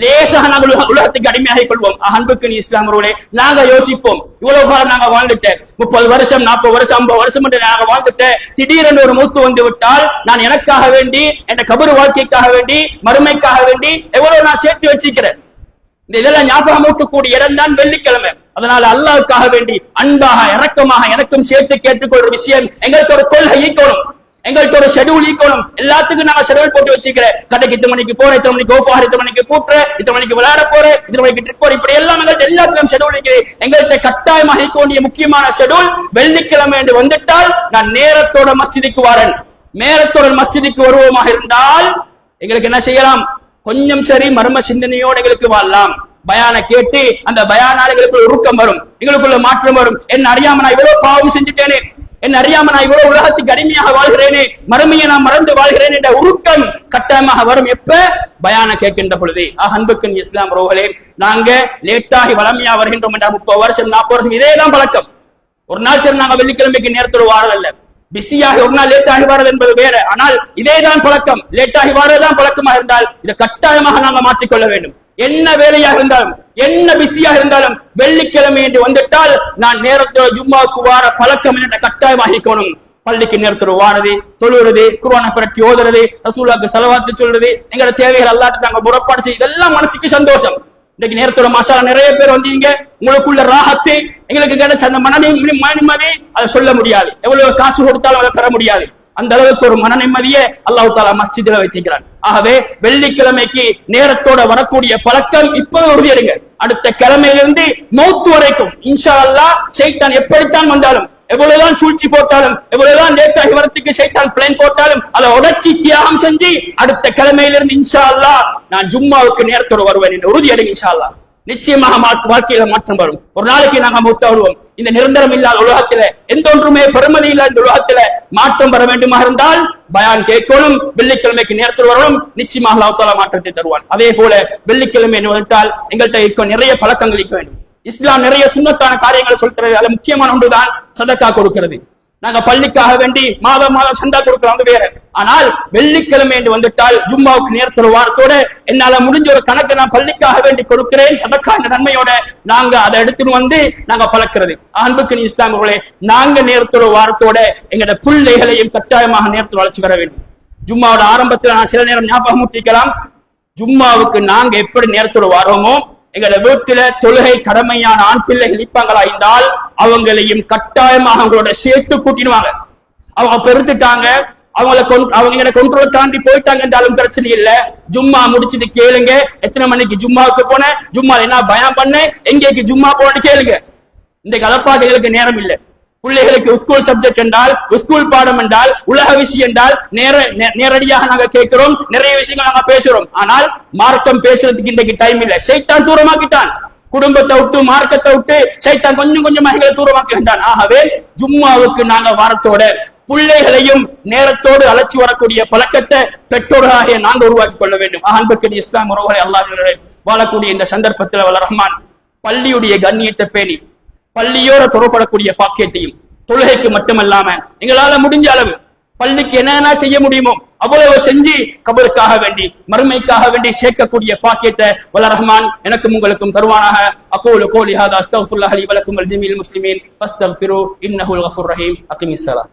லேசாக நாங்கள் உலகத்துக்கு அடிமையாகிக் கொள்வோம். அன்புக்கு இஸ்லாம் உறவுகளே, நாங்க யோசிப்போம், இவ்வளவு காலம் நாங்க வாழ்ந்துட்டேன், 30 வருஷம் 40 வருஷம் 50 வருஷம் என்று நாங்க வாழ்ந்துட்டேன். திடீரென்று ஒரு மூத்து வந்து விட்டால் நான் எனக்காக வேண்டி, என் கபரு வாழ்க்கைக்காக வேண்டி, மறுமைக்காக வேண்டி எவ்வளவு நான் சேர்த்து வச்சிருக்கிறேன். இந்த இதெல்லாம் ஞாபகம் ஊட்டக்கூடிய இடம் தான் வெள்ளிக்கிழமை. அதனால அல்லாஹ்வுக்காக வேண்டி அன்பாக இரக்கமாக எனக்கும் சேர்த்து கேட்டுக்கொள்ற விஷயம், எங்களுக்கு ஒரு கொள்கை ஈக்கணும், எங்கள்கிட்ட ஒரு ஷெட்யூல் ஈக்கணும். எல்லாத்துக்கும் நாங்க ஷெட்யூல் போட்டு வச்சுக்கிறேன். கடைக்கு 8 மணிக்கு போறேன், 8 மணிக்கு ஓஃப் ஆறு, 8 மணிக்கு கூட்டுறேன், 8 மணிக்கு விளையாட போறேன், 8 மணிக்கு ட்ரிப் போறேன், இப்படி எல்லாம் எங்கள்கிட்ட எல்லாத்துக்கும் ஷெட்யூல் இருக்கிறேன். எங்கள்கிட்ட கட்டாயமாக இருக்க வேண்டிய முக்கியமான ஷெட்யூல் வெள்ளிக்கிழமை என்று வந்துட்டால் நான் நேரத்தோட மஸ்ஜிதுக்கு வரேன். நேரத்தோட மஸ்ஜிதுக்கு வருவோமாக இருந்தால் எங்களுக்கு என்ன செய்யலாம், கொஞ்சம் சரி மர்ம சிந்தனையோடு எங்களுக்கு வாழலாம். பயான கேட்டு அந்த பயானால எங்களுக்குள்ள உருக்கம் வரும், எங்களுக்குள்ள மாற்றம் வரும். என்ன அறியாம நான் இவ்வளவு பாவம் செஞ்சுட்டேனே, என்ன அறியாம நான் இவ்வளவு உலகத்துக்கு அடிமையாக வாழ்கிறேனே, மறுமையை நான் மறந்து வாழ்கிறேன் என்ற உருக்கம் கட்டாயமாக வரும். எப்ப பயான கேட்கின்ற பொழுது. அன்புக்கு இஸ்லாம் உறவுகளே, நாங்க லேட்டாகி வளமையா வருகின்றோம் என்ற 30 வருஷம் 40 வருஷம் இதேதான் பழக்கம். ஒரு நாள் சரி நாங்க வெள்ளிக்கிழமைக்கு நேரத்தோடு வாரதல்ல, பிஸியாக ஒரு நாள் லேட்டாகி வாரது என்பது வேற. ஆனால் இதேதான் பழக்கம், லேட்டாகி வாரதுதான் பழக்கமாக இருந்தால் இதை கட்டாயமாக நாங்க மாற்றிக்கொள்ள வேண்டும். என்ன வேலையாக இருந்தாலும், என்ன பிஸியாக இருந்தாலும், வெள்ளிக்கிழமை என்று வந்துட்டால் நான் நேரத்தோட ஜும்மாவுக்கு வார பழக்கம் என்ற கட்டாயமாகிக்கணும். பள்ளிக்கு நேரத்தோடு வாரது, தொழுறது, குர்ஆனை புரட்டி ஓதுறது, ரசூலுல்லாஹ்க்கு ஸலவாத் சொல்றது, எங்களோட தேவைகள் அல்லாஹ்ட்ட நாங்க முறைப்பாடு செய்ய, இதெல்லாம் மனசுக்கு சந்தோஷம். இன்னைக்கு நேரத்தோட மாஷாஅல்லாஹ் நிறைய பேர் வந்தீங்க, உங்களுக்குள்ள ராஹத்து எங்களுக்கு கிடைச்ச அந்த மன நிம்மதி அதை சொல்ல முடியாது. எவ்வளவு காசு கொடுத்தாலும் அதை பெற முடியாது. அந்த அளவுக்கு ஒரு மன நிம்மதியை அல்லாஹ் தஆலா மஸ்ஜிதில் வைத்திருக்கிறான். ஆகவே வெள்ளிக்கிழமைக்கு நேரத்தோட வரக்கூடிய பழக்கம் இப்போது உறுதியெடுங்க. அடுத்த கிழமையிலிருந்து மௌத் வரைக்கும் இன்ஷா அல்லாஹ் ஷைத்தான் எப்படித்தான் வந்தாலும், எவ்வளவுதான் சூழ்ச்சி போட்டாலும், எவ்வளவுதான் லேட்டாகி வரத்துக்கு ஷைத்தான் பிளான் போட்டாலும் அதை உடைச்சி தியாகம் செஞ்சு அடுத்த கிழமையிலிருந்து இன்ஷா அல்லாஹ் நான் ஜும்மாவுக்கு நேரத்தோடு வருவேன் என்று உறுதியெடுங்க. இன்ஷா அல்லாஹ் நிச்சயமாக வாழ்க்கையில மாற்றம் வரும். ஒரு நாளைக்கு நாங்க மௌத்தா வருவோம். இந்த நிரந்தரம் இல்லாத உலகத்தில, எந்த ஒன்றுமே பெருமதி இல்லாத இந்த உலகத்தில மாற்றம் வர வேண்டுமா இருந்தால் பயான் கேட்கணும், வெள்ளிக்கிழமைக்கு நேரத்தில் வரணும். நிச்சயமாக அல்லாஹ் தஆலா மாற்றத்தை தருவான். அதே போல வெள்ளிக்கிழமை என்று வந்துட்டால் எங்கள்கிட்ட இருக்க நிறைய பழக்கங்கள் இருக்க வேண்டும். இஸ்லாம் நிறைய சுன்னத்தான காரியங்களை சொல்றது. அதுல முக்கியமான ஒன்றுதான் சதக்கா கொடுக்கிறது. நாங்க பள்ளிக்காக வேண்டி மாதம் சந்தா கொடுக்கலாம், அது வேற. ஆனால் வெள்ளிக்கிழமை என்று வந்துட்டால் ஜும்மாவுக்கு நேரத்தோட வாரத்தோட என்னால முடிஞ்ச ஒரு கணக்கு நான் பள்ளிக்காக வேண்டி கொடுக்கிறேன் சதக்கா என்ற நன்மையோட நாங்க அதை எடுத்துட்டு வந்து நாங்க பழக்கிறது. அன்புக்கு இஸ்லாம் அவர்களே, நாங்க நேரத்தோட வாரத்தோட எங்களோட பிள்ளைகளையும் கட்டாயமாக நேரத்தோட வளர்ச்சி வர வேண்டும். ஜும்மாவோட ஆரம்பத்தில் நான் சில நேரம் ஞாபகம் ஊட்டிக்கலாம். ஜும்மாவுக்கு நாங்க எப்படி நேரத்தோட வாரோமோ, எங்களோட வீட்டுல தொழுகை கடமையான ஆண் பிள்ளைகள் இருப்பாங்களா இருந்தால் அவங்களையும் கட்டாயமாக அவங்களோட சேர்த்து கூட்டிடுவாங்க. அவங்க பெருத்துட்டாங்க, அவங்க கொண்ட்ரோல் தாண்டி போயிட்டாங்க என்றாலும் பிரச்சனை இல்ல. ஜும்மா முடிச்சுட்டு கேளுங்க, எத்தனை மணிக்கு ஜும்மாவுக்கு போனேன், ஜும்மா என்ன பயம் பண்ண, எங்கேக்கு ஜும்மா போனேன்னு கேளுங்க. இந்த கலப்பாக்களுக்கு நேரம் இல்லை. பிள்ளைகளுக்கு ஸ்கூல் சப்ஜெக்ட் என்றால், ஸ்கூல் பாடம் என்றால், உலக விஷயம் என்றால் நேரடியாக நாங்க கேட்கிறோம், நிறைய விஷயங்கள் நாங்க பேசுறோம். ஆனால் மார்க்கம் பேசுறதுக்கு இன்றைக்கு டைம் இல்லை. ஷைத்தான் தூரமாக்கிட்டான், குடும்பத்தை விட்டு மார்க்கத்தை விட்டு ஷைத்தான் கொஞ்சம் கொஞ்சமாக தூரமாக்கிட்டான். ஆகவே ஜும்மாவுக்கு நாங்க வாரத்தோட பிள்ளைகளையும் நேரத்தோடு அழைச்சி வரக்கூடிய பழக்கத்தை பெற்றோர்களாக நாங்கள் உருவாக்கி கொள்ள வேண்டும். அன்புக்கு இஸ்லாம் உறவுகளை அல்லாஹ் வாழக்கூடிய இந்த சந்தர்ப்பத்தில் வல்ல ரஹ்மான் பள்ளியுடைய கண்ணியத்தை பேணி பள்ளியோட தொடரப்படக்கூடிய பாக்கியத்தையும், தொழுகைக்கு மட்டுமல்லாம எங்களால முடிஞ்ச அளவு பள்ளிக்கு என்னென்ன செய்ய முடியுமோ அவ்வளவு செஞ்சு கபருக்காக வேண்டி மறுமைக்காக வேண்டி சேர்க்கக்கூடிய பாக்கியத்தை வல்ல ரஹ்மான் எனக்கும் உங்களுக்கும் தருவானாக. அகூலு கௌலி ஹாதா அஸ்தக்ஃபிருல்லாஹ் லி வ லக்கும் வல் ஜமீல் முஸ்லிமீன் ஃபஸ்தக்ஃபிரு இன்னஹுல் கஃபூர் ரஹீம். அகிமிஸ் ஸலாத்.